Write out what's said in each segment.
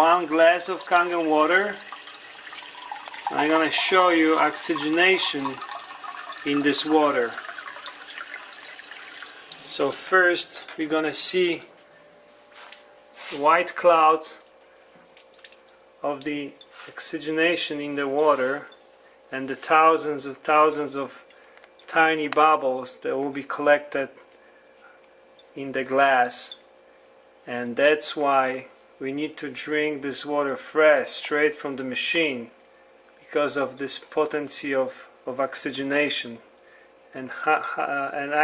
1 glass of Kangen water. I'm gonna show you oxygenation in this water. So first we're gonna see white cloud of the oxygenation in the water and the thousands of tiny bubbles that will be collected in the glass. And that's why we need to drink this water fresh, straight from the machine, because of this potency of oxygenation and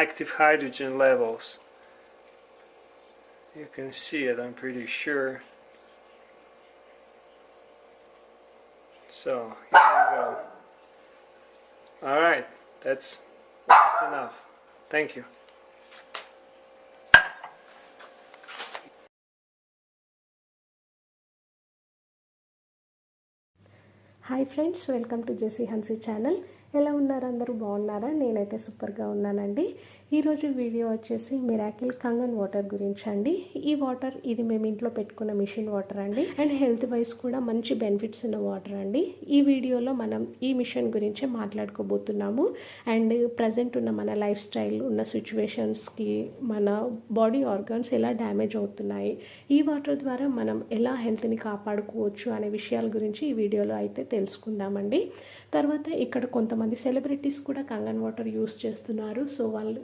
active hydrogen levels. You can see it, I'm pretty sure. So here we go. Alright, that's enough. Thank you. Hi friends, welcome to Jessie Hansi channel. ఎలా ఉన్నారు? అందరూ బాగున్నారా? నేనైతే సూపర్గా ఉన్నానండి. ఈరోజు video వచ్చేసి miracle Kangen water గురించి అండి. ఈ వాటర్ ఇది మేము ఇంట్లో పెట్టుకున్న మిషన్ వాటర్ అండి, అండ్ హెల్త్ వైజ్ కూడా మంచి బెనిఫిట్స్ ఉన్న వాటర్ అండి. ఈ వీడియోలో మనం ఈ మిషన్ గురించే మాట్లాడుకోబోతున్నాము. అండ్ ప్రజెంట్ ఉన్న మన లైఫ్ స్టైల్ ఉన్న సిచ్యువేషన్స్కి మన బాడీ ఆర్గన్స్ ఎలా డ్యామేజ్ అవుతున్నాయి, ఈ వాటర్ ద్వారా మనం ఎలా హెల్త్ని కాపాడుకోవచ్చు అనే విషయాల గురించి ఈ వీడియోలో అయితే తెలుసుకుందామండి. తర్వాత ఇక్కడ కొంతమంది సెలబ్రిటీస్ కూడా కంగన్ వాటర్ యూస్ చేస్తున్నారు. సో వాళ్ళు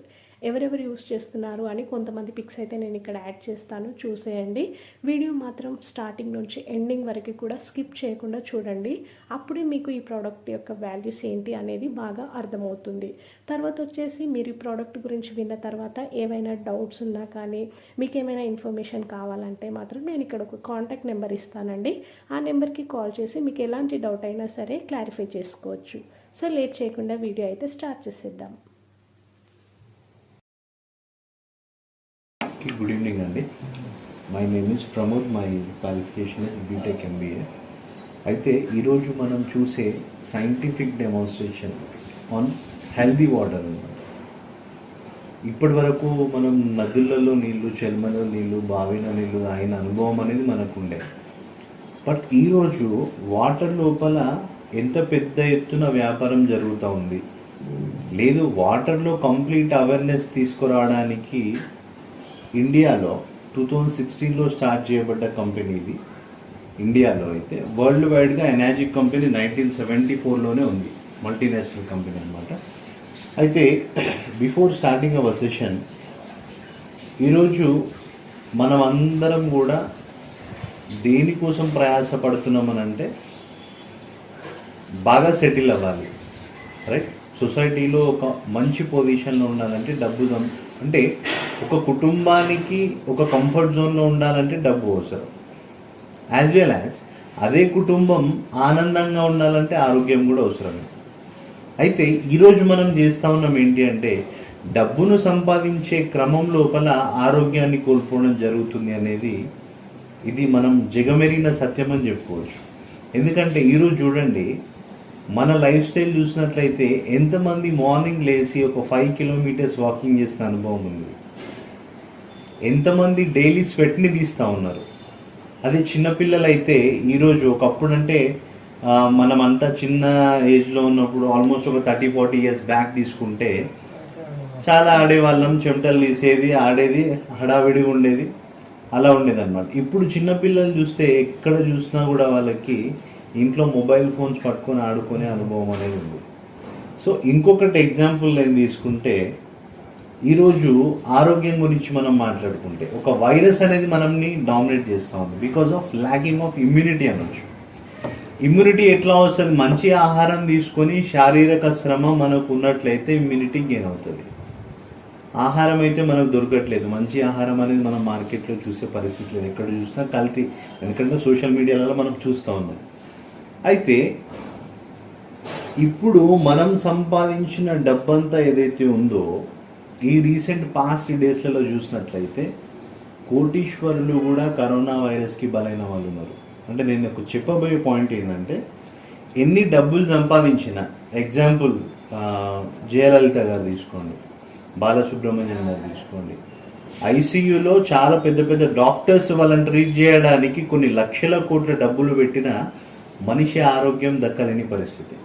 ఎవరెవరు యూస్ చేస్తున్నారు అని కొంతమంది పిక్స్ అయితే నేను ఇక్కడ యాడ్ చేస్తాను, చూసేయండి. వీడియో మాత్రం స్టార్టింగ్ నుంచి ఎండింగ్ వరకు కూడా స్కిప్ చేయకుండా చూడండి. అప్పుడే మీకు ఈ ప్రోడక్ట్ యొక్క వాల్యూస్ ఏంటి అనేది బాగా అర్థమవుతుంది. తర్వాత వచ్చేసి మీరు ఈ ప్రోడక్ట్ గురించి విన్న తర్వాత ఏవైనా డౌట్స్ ఉన్నా కానీ మీకు ఏమైనా ఇన్ఫర్మేషన్ కావాలంటే మాత్రం నేను ఇక్కడ ఒక కాంటాక్ట్ నెంబర్ ఇస్తానండి. ఆ నెంబర్కి కాల్ చేసి మీకు ఎలాంటి డౌట్ అయినా సరే క్లారిఫై చేసుకోవచ్చు. సో లేట్ చేయకుండా వీడియో అయితే స్టార్ట్ చేసేద్దాం. గుడ్ ఈవినింగ్ అండి. My name is Pramod. My qualification is BTech MBA. అయితే ఈరోజు మనం చూసే scientific demonstration on healthy water అన్నమాట. ఇప్పటి వరకు మనం నదులలో నీళ్ళు, చెల్మలో నీళ్ళు, బావిలో నీళ్ళు అయిన అనుభవం అనేది మనకు ఉండే. బట్ ఈరోజు వాటర్ లోపల ఎంత పెద్ద ఎత్తున వ్యాపారం జరుగుతూ ఉంది, లేదు వాటర్లో కంప్లీట్ అవేర్నెస్ తీసుకురావడానికి ఇండియాలో 2016లో స్టార్ట్ చేయబడ్డ కంపెనీ ఇది. ఇండియాలో అయితే వరల్డ్ వైడ్గా ఎనాజిక్ కంపెనీ 1974లోనే ఉంది, మల్టీనేషనల్ కంపెనీ అనమాట. అయితే బిఫోర్ స్టార్టింగ్ అవర్ సెషన్, ఈరోజు మనం అందరం కూడా దేనికోసం ప్రయాసపడుతున్నామనంటే బాగా సెటిల్ అవ్వాలి, రైట్? సొసైటీలో ఒక మంచి పొజిషన్లో ఉండాలంటే డబ్బు, అంటే ఒక కుటుంబానికి ఒక కంఫర్ట్ జోన్లో ఉండాలంటే డబ్బు అవసరం. యాజ్ వెల్ యాజ్ అదే కుటుంబం ఆనందంగా ఉండాలంటే ఆరోగ్యం కూడా అవసరమే. అయితే ఈరోజు మనం చేస్తూ ఉన్నాం ఏంటి అంటే, డబ్బును సంపాదించే క్రమం లోపల ఆరోగ్యాన్ని కోల్పోవడం జరుగుతుంది అనేది ఇది మనం జగమెరిగిన సత్యం అని చెప్పుకోవచ్చు. ఎందుకంటే ఈరోజు చూడండి, మన లైఫ్ స్టైల్ చూసినట్లయితే ఎంతమంది మార్నింగ్ లేచి ఒక 5 కిలోమీటర్స్ వాకింగ్ చేసిన అనుభవం ఉంది, ఎంతమంది డైలీ స్వెట్ని తీస్తూ ఉన్నారు. అదే చిన్నపిల్లలు అయితే ఈరోజు, ఒకప్పుడు అంటే మనమంతా చిన్న ఏజ్లో ఉన్నప్పుడు ఆల్మోస్ట్ ఒక 30-40 ఇయర్స్ బ్యాక్ తీసుకుంటే చాలా ఆడేవాళ్ళం, చెమటలు తీసేది, ఆడేది, హడావిడిగా ఉండేది, అలా ఉండేది అనమాట. ఇప్పుడు చిన్నపిల్లలు చూస్తే ఎక్కడ చూసినా కూడా వాళ్ళకి ఇంట్లో మొబైల్ ఫోన్స్ పట్టుకొని ఆడుకునే అనుభవం అనేది ఉంది. సో ఇంకొకటి ఎగ్జాంపుల్ నేను తీసుకుంటే, ఈరోజు ఆరోగ్యం గురించి మనం మాట్లాడుకుంటే ఒక వైరస్ అనేది మనల్ని డామినేట్ చేస్తూ ఉంది because of lacking of immunity అనొచ్చు. ఇమ్యూనిటీ ఎట్లా వస్తుంది? మంచి ఆహారం తీసుకొని శారీరక శ్రమ మనకు ఉన్నట్లయితే ఇమ్యూనిటీ గెయిన్ అవుతుంది. ఆహారం అయితే మనకు దొరకట్లేదు, మంచి ఆహారం అనేది మనం మార్కెట్లో చూసే పరిస్థితి లేదు, ఎక్కడ చూసినా కల్తీ. ఎందుకంటే సోషల్ మీడియాలలో మనం చూస్తూ ఉన్నాం. అయితే ఇప్పుడు మనం సంపాదించిన డబ్బంతా ఏదైతే ఉందో, ఈ రీసెంట్ పాస్ట్ డేస్లలో చూసినట్లయితే కోటీశ్వరులు కూడా కరోనా వైరస్కి బలైన వాళ్ళు ఉన్నారు. అంటే నేను చెప్పబోయే పాయింట్ ఏంటంటే, ఎన్ని డబ్బులు సంపాదించిన, ఎగ్జాంపుల్ జయలలిత గారు తీసుకోండి, బాలసుబ్రహ్మణ్యం గారు తీసుకోండి, ఐసీయూలో చాలా పెద్ద పెద్ద డాక్టర్స్ వాళ్ళని ట్రీట్ చేయడానికి కొన్ని లక్షల కోట్ల డబ్బులు పెట్టిన మనిషి ఆరోగ్యం దక్కలేని పరిస్థితి.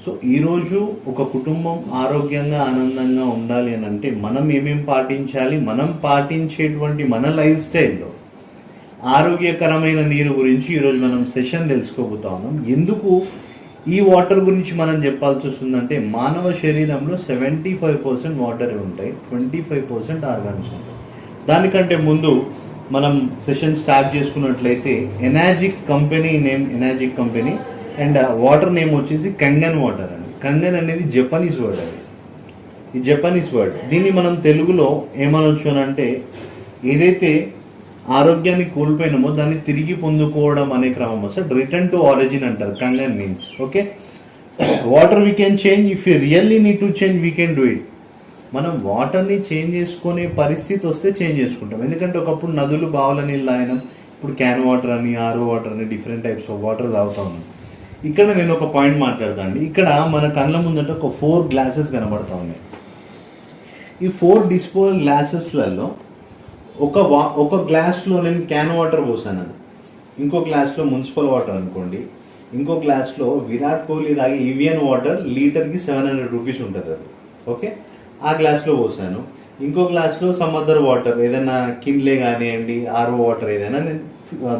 సో ఈరోజు ఒక కుటుంబం ఆరోగ్యంగా ఆనందంగా ఉండాలి అని అంటే మనం ఏమేం పాటించాలి, మనం పాటించేటువంటి మన లైఫ్ స్టైల్లో ఆరోగ్యకరమైన నీరు గురించి ఈరోజు మనం సెషన్ తెలుసుకోబోతా ఉన్నాం. ఎందుకు ఈ వాటర్ గురించి మనం చెప్పాల్సి వస్తుందంటే మానవ శరీరంలో 75% వాటర్ ఉంటాయి, 25% ఆర్గాన్స్ ఉంటాయి. దానికంటే ముందు మనం సెషన్ స్టార్ట్ చేసుకున్నట్లయితే Enagic company name, Enagic company and water name వచ్చేసి కంగన్ వాటర్ అండి. కంగన్ అనేది జపనీస్ వర్డ్, అది ఈ జపనీస్ వర్డ్. దీన్ని మనం తెలుగులో ఏమనొచ్చు అని అంటే ఏదైతే ఆరోగ్యాన్ని కోల్పోయినామో దాన్ని తిరిగి పొందుకోవడం అనే క్రమం వస్తుంది. రిటర్న్ టు ఆరిజిన్ అంటారు Kangen means. Okay, water we can change, if you really need to change we can do it. మనం వాటర్ని చేంజ్ చేసుకునే పరిస్థితి వస్తే చేంజ్ చేసుకుంటాం. ఎందుకంటే ఒకప్పుడు నదులు బావుల నీళ్ళు తాగినాం, ఇప్పుడు క్యాన్ వాటర్ అని, ఆర్ఓ వాటర్ అని డిఫరెంట్ టైప్స్ ఆఫ్ వాటర్ తాగుతా ఉన్నాం. ఇక్కడ నేను ఒక పాయింట్ మాట్లాడతాను. ఇక్కడ మన కళ్ళ ముందంటే ఒక 4 గ్లాసెస్ కనబడతా ఉన్నాయి. ఈ 4 డిస్పోజల్ గ్లాసెస్లలో ఒక గ్లాస్లో నేను క్యాన్ వాటర్ పోసాను, ఇంకో గ్లాస్లో మున్సిపల్ వాటర్ అనుకోండి, ఇంకో గ్లాస్లో విరాట్ కోహ్లీ తాగే ఈవియన్ వాటర్ లీటర్కి 700 రూపీస్ ఉంటుంది అది. ఓకే, ఆ గ్లాస్లో పోసాను. ఇంకో గ్లాస్లో సమ్ అదర్ వాటర్ ఏదైనా కిన్లే కానివ్వండి, ఆర్ఓ వాటర్ ఏదైనా నేను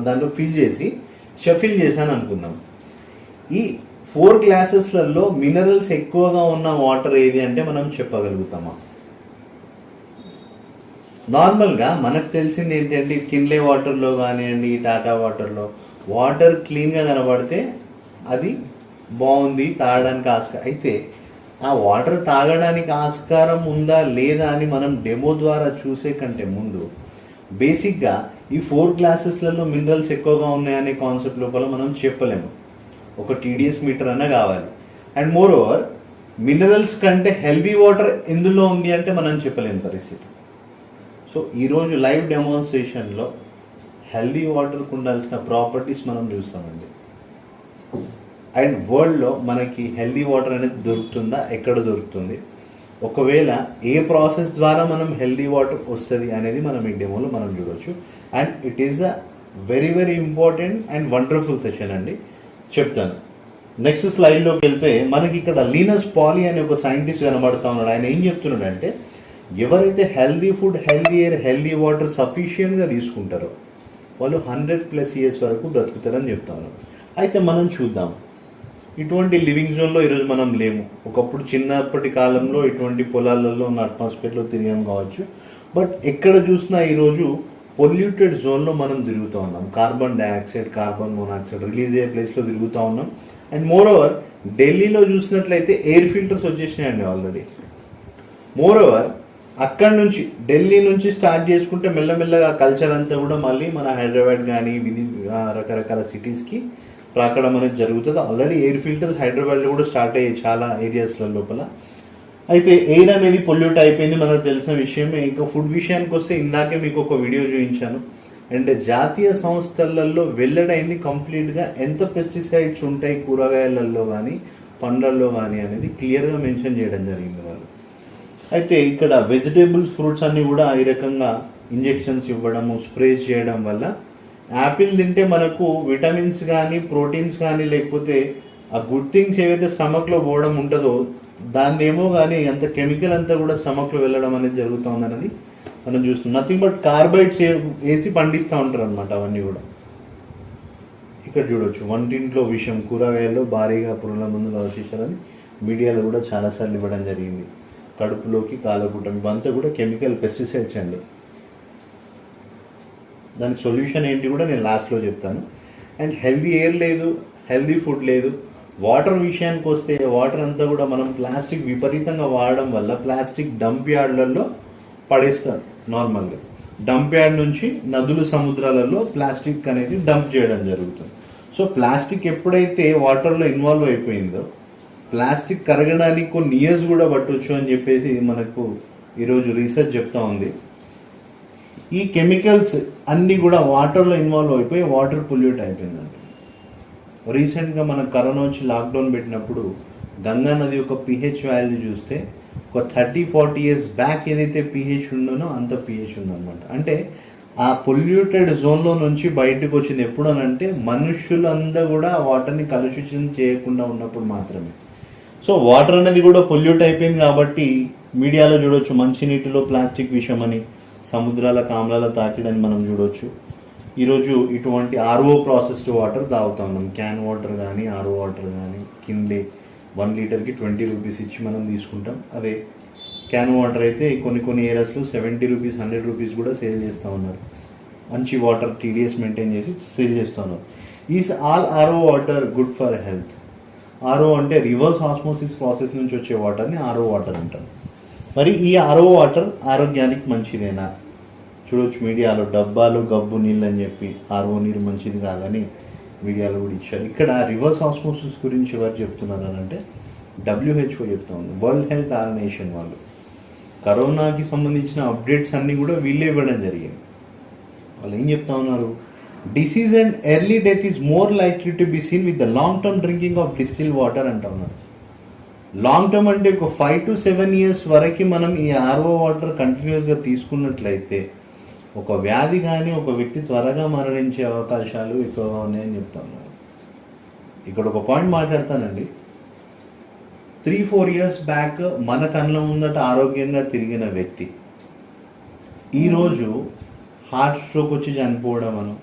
దాంట్లో షఫిల్ చేశాను అనుకుందాం. ఈ 4 గ్లాసెస్లలో మినరల్స్ ఎక్కువగా ఉన్న వాటర్ ఏది అంటే మనం చెప్పగలుగుతామా? నార్మల్గా మనకు తెలిసింది ఏంటంటే కిన్లే వాటర్లో కానివ్వండి, టాటా వాటర్లో వాటర్ క్లీన్గా కనబడితే అది బాగుంది, తాగడానికి ఆస్కారం. అయితే ఆ వాటర్ తాగడానికి ఆస్కారం ఉందా లేదా అని మనం డెమో ద్వారా చూసే కంటే ముందు బేసిక్గా ఈ 4 గ్లాసెస్లలో మినరల్స్ ఎక్కువగా ఉన్నాయనే కాన్సెప్ట్ లోపల మనం చెప్పలేము. ఒక TDS మీటర్ అన్న కావాలి. అండ్ మోర్ ఓవర్ మినరల్స్ కంటే హెల్దీ వాటర్ ఎందులో ఉంది అంటే మనం చెప్పలేము పరిస్థితి. సో ఈరోజు లైవ్ డెమాన్స్ట్రేషన్లో హెల్దీ వాటర్కి ఉండాల్సిన ప్రాపర్టీస్ మనం చూస్తామండి. అండ్ వరల్డ్లో మనకి హెల్దీ వాటర్ అనేది దొరుకుతుందా, ఎక్కడ దొరుకుతుంది, ఒకవేళ ఏ ప్రాసెస్ ద్వారా మనం హెల్దీ వాటర్ వస్తుంది అనేది మనం ఈ డెమోలో మనం చూడవచ్చు. And it is a very very important and wonderful session అండి, చెప్తాను. నెక్స్ట్ స్లైడ్లోకి వెళ్తే మనకి ఇక్కడ లీనస్ పాలీ అనే ఒక సైంటిస్ట్ కనబడతా ఉన్నాడు. ఆయన ఏం చెప్తున్నాడంటే ఎవరైతే healthy food, healthy air, healthy water సఫిషియెంట్గా తీసుకుంటారో వాళ్ళు 100+ ఇయర్స్ వరకు బ్రతుకుతారని చెప్తాను. అయితే మనం చూద్దాం, ఇటువంటి లివింగ్ జోన్లో ఈరోజు మనం లేము. ఒకప్పుడు చిన్నప్పటి కాలంలో ఇటువంటి పొలాలలో ఉన్న అట్మాస్ఫియర్లో తిరిగాం కావచ్చు. బట్ ఎక్కడ చూసినా ఈరోజు పొల్యూటెడ్ జోన్లో మనం తిరుగుతూ ఉన్నాం. Carbon dioxide, carbon monoxide release అయ్యే ప్లేస్లో తిరుగుతూ ఉన్నాం. అండ్ మోర్ ఓవర్ ఢిల్లీలో చూసినట్లయితే ఎయిర్ ఫిల్టర్స్ వచ్చేసినాయండి ఆల్రెడీ. మోర్ ఓవర్ అక్కడ నుంచి ఢిల్లీ నుంచి స్టార్ట్ చేసుకుంటే మెల్లమెల్లగా కల్చర్ అంతా కూడా మళ్ళీ మన హైదరాబాద్ కానీ రకరకాల సిటీస్కి రాకడం అనేది జరుగుతుంది. ఆల్రెడీ ఎయిర్ ఫిల్టర్స్ హైదరాబాద్లో కూడా స్టార్ట్ అయ్యాయి చాలా ఏరియాస్ల లోపల. అయితే ఎయిర్ అనేది పొల్యూట్ అయిపోయింది, మనకు తెలిసిన విషయమే. ఇంకా ఫుడ్ విషయానికి వస్తే ఇందాకే మీకు ఒక వీడియో చూపించాను. అండ్ జాతీయ సంస్థలలో వెల్లడైంది కంప్లీట్గా ఎంత పెస్టిసైడ్స్ ఉంటాయి కూరగాయలలో కానీ పండ్లలో కానీ అనేది క్లియర్గా మెన్షన్ చేయడం జరిగింది వాళ్ళు. అయితే ఇక్కడ వెజిటేబుల్స్, ఫ్రూట్స్ అన్నీ కూడా ఈ రకంగా ఇంజెక్షన్స్ ఇవ్వడము, స్ప్రేస్ చేయడం వల్ల యాపిల్ తింటే మనకు విటమిన్స్ కానీ ప్రోటీన్స్ కానీ లేకపోతే ఆ గుడ్ థింగ్స్ ఏవైతే స్టమక్లో పోవడం ఉంటుందో దానిదేమో కానీ అంత కెమికల్ అంతా కూడా స్టమక్లో వెళ్ళడం అనేది జరుగుతూ ఉందనేది మనం చూస్తున్నాం. నథింగ్ బట్ కార్బైడ్స్ వేసి పండిస్తూ ఉంటారు అనమాట అవన్నీ కూడా. ఇక్కడ చూడవచ్చు, వంటింట్లో విషయం, కూరగాయల్లో భారీగా పురుగుల మందులు అవశేషాలని మీడియాలో కూడా చాలాసార్లు ఇవ్వడం జరిగింది. కడుపులోకి కాలకూటం ఇవంతా కూడా కెమికల్ పెస్టిసైడ్స్ అండి. దానికి సొల్యూషన్ ఏంటి కూడా నేను లాస్ట్లో చెప్తాను. అండ్ హెల్దీ ఎయిర్ లేదు, హెల్దీ ఫుడ్ లేదు. వాటర్ విషయానికి వస్తే వాటర్ అంతా కూడా మనం ప్లాస్టిక్ విపరీతంగా వాడడం వల్ల ప్లాస్టిక్ డంప్ యార్డ్లలో పడేస్తారు. నార్మల్గా డంప్ యార్డ్ నుంచి నదులు, సముద్రాలలో ప్లాస్టిక్ అనేది డంప్ చేయడం జరుగుతుంది. సో ప్లాస్టిక్ ఎప్పుడైతే వాటర్లో ఇన్వాల్వ్ అయిపోయిందో ప్లాస్టిక్ కరగడానికి కొన్ని ఇయర్స్ కూడా పట్టవచ్చు అని చెప్పేసి మనకు ఈరోజు రీసెర్చ్ చెప్తా ఉంది. ఈ కెమికల్స్ అన్నీ కూడా వాటర్లో ఇన్వాల్వ్ అయిపోయి వాటర్ పొల్యూట్ అయిపోయిందంట. రీసెంట్గా మన కరోనా వచ్చి లాక్డౌన్ పెట్టినప్పుడు గంగా నది యొక్క pH వాల్యూ చూస్తే ఒక 30-40 ఇయర్స్ బ్యాక్ ఏదైతే pH ఉందనో అంత pH ఉందన్నమాట. అంటే ఆ పొల్యూటెడ్ జోన్లో నుంచి బయటకు వచ్చింది ఎప్పుడు అని అంటే మనుషులందరూ కూడా వాటర్ని కలుషితం చేయకుండా ఉన్నప్పుడు మాత్రమే. సో వాటర్ అనేది కూడా పొల్యూట్ అయిపోయింది కాబట్టి మీడియాలో చూడొచ్చు మంచినీటిలో ప్లాస్టిక్ విషం అని, సముద్రాల కామలాల తాకిడని మనం చూడొచ్చు. ఈరోజు ఇటువంటి ఆర్ఓ ప్రాసెస్డ్ వాటర్ తాగుతా ఉన్నాం. క్యాన్ వాటర్ కానీ ఆర్ఓ వాటర్ కానీ కిందే 1 లీటర్కి 20 రూపీస్ ఇచ్చి మనం తీసుకుంటాం. అదే క్యాన్ వాటర్ అయితే కొన్ని ఏరియాస్లో 70 రూపీస్ 100 రూపీస్ కూడా సేల్ చేస్తూ ఉన్నారు. మంచి వాటర్ టీడీఎస్ మెయింటైన్ చేసి సేల్ చేస్తూ ఉన్నారు. Is all RO water good for health? RO అంటే రివర్స్ ఆస్మోసిస్ ప్రాసెస్ నుంచి వచ్చే వాటర్ని ఆర్ఓ వాటర్ అంటారు. మరి ఈ ఆర్ఓ వాటర్ ఆరోగ్యానికి మంచిదేనా? చూడొచ్చు మీడియాలో డబ్బాలు గబ్బు నీళ్ళు అని చెప్పి ఆర్ఓ నీరు మంచిది కాదని మీడియాలో కూడా ఇచ్చారు. ఇక్కడ రివర్స్ ఆస్మోసిస్ గురించి ఎవరు చెప్తున్నారు అని అంటే WHO చెప్తా ఉంది, వరల్డ్ హెల్త్ ఆర్గనైజేషన్ వాళ్ళు. కరోనాకి సంబంధించిన అప్డేట్స్ అన్నీ కూడా వీళ్ళే ఇవ్వడం జరిగింది. వాళ్ళు ఏం చెప్తా ఉన్నారు? Disease and early death is more likely to be seen with the long term drinking of distil water అంటా ఉన్నారు. లాంగ్ టర్మ్ అంటే ఒక 5 to 7 ఇయర్స్ వరకు మనం ఈ ఆర్ఓ వాటర్ కంటిన్యూస్గా తీసుకున్నట్లయితే ఒక వ్యాధి కానీ ఒక వ్యక్తి త్వరగా మరణించే అవకాశాలు ఎక్కువగా ఉన్నాయని చెప్తా ఉన్నారు. ఇక్కడ ఒక పాయింట్ మాట్లాడతానండి. 3-4 ఇయర్స్ బ్యాక్ మన కళ్ళ ముందట ఆరోగ్యంగా తిరిగిన వ్యక్తి ఈరోజు హార్ట్ స్ట్రోక్ వచ్చి చనిపోవడం అనో,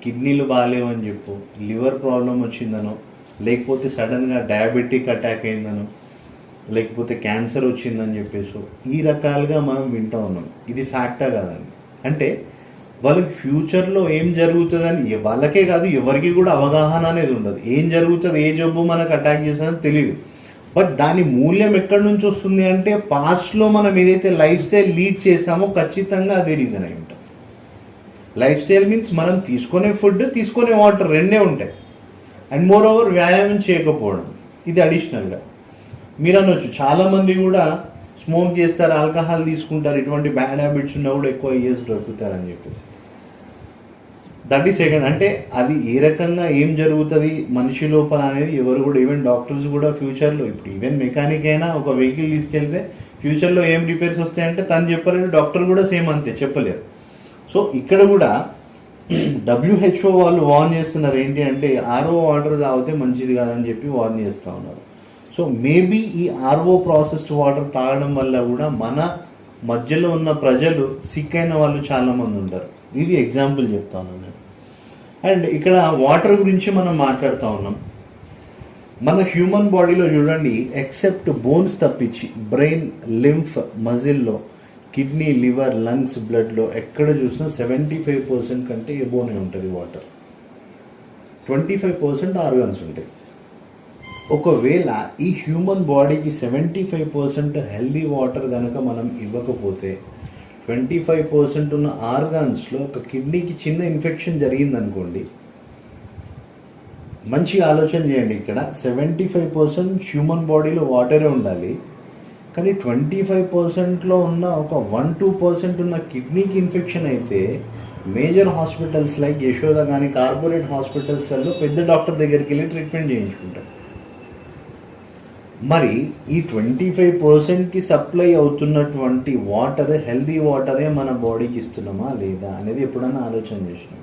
కిడ్నీలు బాగాలేవని చెప్పు, లివర్ ప్రాబ్లం వచ్చిందనో, లేకపోతే సడన్గా డయాబెటిక్ అటాక్ అయిందనో, లేకపోతే క్యాన్సర్ వచ్చిందని చెప్పేసి ఈ రకాలుగా మనం వింటూ ఉన్నాం. ఇది ఫ్యాక్టా కాదండి. అంటే వాళ్ళకి ఫ్యూచర్లో ఏం జరుగుతుందని వాళ్ళకే కాదు ఎవరికి కూడా అవగాహన అనేది ఉండదు. ఏం జరుగుతుంది, ఏ జబ్బు మనకు అటాక్ చేస్తుందని తెలియదు. బట్ దాని మూల్యం ఎక్కడి నుంచి వస్తుంది అంటే పాస్ట్లో మనం ఏదైతే లైఫ్ స్టైల్ లీడ్ చేసామో ఖచ్చితంగా అదే రీజన్ అయి ఉంటుంది. లైఫ్ స్టైల్ మీన్స్ మనం తీసుకునే ఫుడ్, తీసుకునే వాటర్ రెండే ఉంటాయి. అండ్ మోర్ ఓవర్ వ్యాయామం చేయకపోవడం, ఇది అడిషనల్గా. మీరు అనొచ్చు చాలామంది కూడా స్మోక్ చేస్తారు, ఆల్కహాల్ తీసుకుంటారు, ఇటువంటి బ్యాడ్ హ్యాబిట్స్ ఉన్నా కూడా ఎక్కువ ఇయర్స్ బ్రతుకుతారని చెప్పేసి. దట్ ఈ సెకండ్. అంటే అది ఏ రకంగా ఏం జరుగుతుంది మనిషి లోపల అనేది ఎవరు కూడా, ఈవెన్ డాక్టర్స్ కూడా ఫ్యూచర్లో, ఇప్పుడు ఈవెన్ మెకానిక్ అయినా ఒక వెహికల్ తీసుకెళ్తే ఫ్యూచర్లో ఏం రిపేర్స్ వస్తాయంటే తను చెప్పలేరు, డాక్టర్ కూడా సేమ్ అంతే చెప్పలేరు. సో ఇక్కడ కూడా WHO వాళ్ళు వార్న్ చేస్తున్నారు ఏంటి అంటే ఆర్ఓ వాటర్ తాగితే మంచిది కాదని చెప్పి వార్న్ చేస్తూ ఉన్నారు. సో మేబీ ఈ ఆర్ఓ ప్రాసెస్డ్ వాటర్ తాగడం వల్ల కూడా మన మధ్యలో ఉన్న ప్రజలు సిక్ అయిన వాళ్ళు చాలామంది ఉంటారు. ఇది ఎగ్జాంపుల్ చెప్తా ఉన్నాను నేను. అండ్ ఇక్కడ వాటర్ గురించి మనం మాట్లాడుతూ ఉన్నాం. మన హ్యూమన్ బాడీలో చూడండి, ఎక్సెప్ట్ బోన్స్ తప్పించి బ్రెయిన్, లింఫ్, మజిల్లో, కిడ్నీ, లివర్, లంగ్స్, బ్లడ్లో ఎక్కడ చూసినా 75% కంటే ఎబోనే ఉంటుంది వాటర్. 25% ఆర్గన్స్ ఉంటాయి. ఒకవేళ ఈ హ్యూమన్ బాడీకి 75% హెల్దీ వాటర్ కనుక మనం ఇవ్వకపోతే 25% ఉన్న ఆర్గాన్స్లో ఒక కిడ్నీకి చిన్న ఇన్ఫెక్షన్ జరిగిందనుకోండి, మంచి ఆలోచన చేయండి. ఇక్కడ 75% హ్యూమన్ బాడీలో వాటరే ఉండాలి, కానీ 25%లో ఉన్న ఒక 1-2% ఉన్న కిడ్నీకి ఇన్ఫెక్షన్ అయితే మేజర్ హాస్పిటల్స్ లైక్ యశోద కానీ కార్పొరేట్ హాస్పిటల్స్లలో పెద్ద డాక్టర్ దగ్గరికి వెళ్ళి ట్రీట్మెంట్ చేయించుకుంటారు. మరి ఈ 25%కి సప్లై అవుతున్నటువంటి వాటర్ హెల్దీ వాటరే మన బాడీకి ఇస్తున్నామా లేదా అనేది ఎప్పుడైనా ఆలోచన చేసినాం?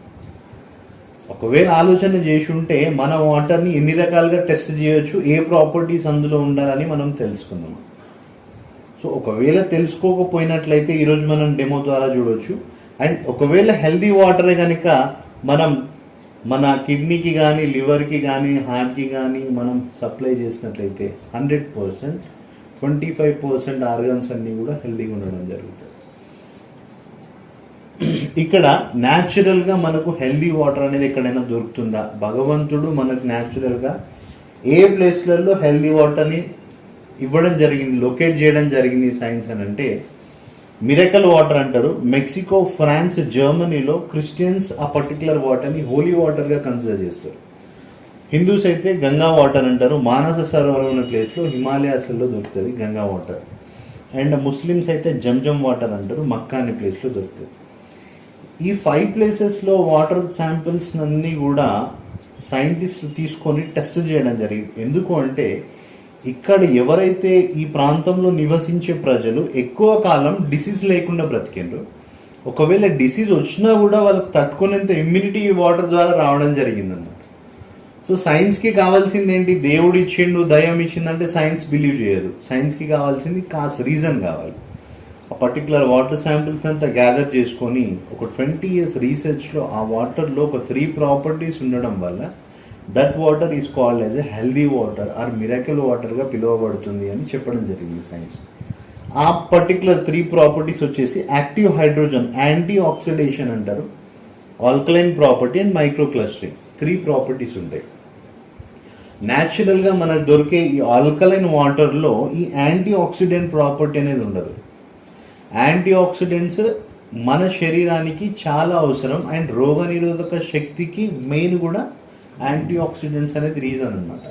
ఒకవేళ ఆలోచన చేసి ఉంటే మన వాటర్ని ఎన్ని రకాలుగా టెస్ట్ చేయొచ్చు, ఏ ప్రాపర్టీస్ అందులో ఉండాలని మనం తెలుసుకుందాం. సో ఒకవేళ తెలుసుకోకపోయినట్లయితే ఈరోజు మనం డెమో ద్వారా చూడవచ్చు. అండ్ ఒకవేళ హెల్దీ వాటరే కనుక మనం మన కిడ్నీకి కానీ లివర్కి కానీ హార్ట్కి కానీ మనం సప్లై చేసినట్లయితే 100% 25% ఆర్గన్స్ అన్నీ కూడా హెల్దీగా ఉండడం జరుగుతుంది. ఇక్కడ న్యాచురల్గా మనకు హెల్దీ వాటర్ అనేది ఎక్కడైనా దొరుకుతుందా? భగవంతుడు మనకు న్యాచురల్గా ఏ ప్లేస్లలో హెల్దీ వాటర్ని ఇవ్వడం జరిగింది, లొకేట్ చేయడం జరిగింది సైన్స్ అని అంటే మిరకల్ వాటర్ అంటారు. మెక్సికో, ఫ్రాన్స్, జర్మనీలో క్రిస్టియన్స్ ఆ పర్టికులర్ వాటర్ని హోలీ వాటర్గా కన్సిడర్ చేస్తారు. హిందూస్ అయితే గంగా వాటర్ అంటారు. మానస సరోవరం ఉన్న ప్లేస్లో హిమాలయాస్లలో దొరుకుతుంది గంగా వాటర్. అండ్ ముస్లిమ్స్ అయితే జంజం వాటర్ అంటారు, మక్కా అనే ప్లేస్లో దొరుకుతుంది. ఈ 5 ప్లేసెస్లో వాటర్ శాంపిల్స్ అన్నీ కూడా సైంటిస్టులు తీసుకొని టెస్ట్ చేయడం జరిగింది. ఎందుకు అంటే ఇక్కడ ఎవరైతే ఈ ప్రాంతంలో నివసించే ప్రజలు ఎక్కువ కాలం డిసీజ్ లేకుండా బ్రతికిండ్రు, ఒకవేళ డిసీజ్ వచ్చినా కూడా వాళ్ళకి తట్టుకునేంత ఇమ్యూనిటీ ఈ వాటర్ ద్వారా రావడం జరిగిందన్నమాట. సో సైన్స్కి కావాల్సింది ఏంటి? దేవుడు ఇచ్చిండు, దయ్యం ఇచ్చిందంటే సైన్స్ బిలీవ్ చేయదు. సైన్స్కి కావాల్సింది కాస్త రీజన్ కావాలి. ఆ పర్టికులర్ వాటర్ శాంపిల్స్ అంతా గ్యాదర్ చేసుకొని ఒక 20 years రీసెర్చ్లో ఆ వాటర్లో ఒక 3 ప్రాపర్టీస్ ఉండడం వల్ల that water is called as a healthy water or miracle వాటర్గా పిలువబడుతుంది అని చెప్పడం జరిగింది సైన్స్. ఆ పర్టికులర్ 3 ప్రాపర్టీస్ వచ్చేసి యాక్టివ్ హైడ్రోజన్, యాంటీ ఆక్సిడేషన్ అంటారు, alkaline property and micro clustering. 3 properties ఉంటాయి. న్యాచురల్గా మనకు దొరికే ఈ ఆల్కలైన్ వాటర్లో ఈ యాంటీ ఆక్సిడెంట్ ప్రాపర్టీ అనేది ఉండదు. యాంటీ ఆక్సిడెంట్స్ మన శరీరానికి చాలా అవసరం అండ్ రోగనిరోధక శక్తికి మెయిన్ కూడా యాంటీ ఆక్సిడెంట్స్ అనేది రీజన్ అనమాట.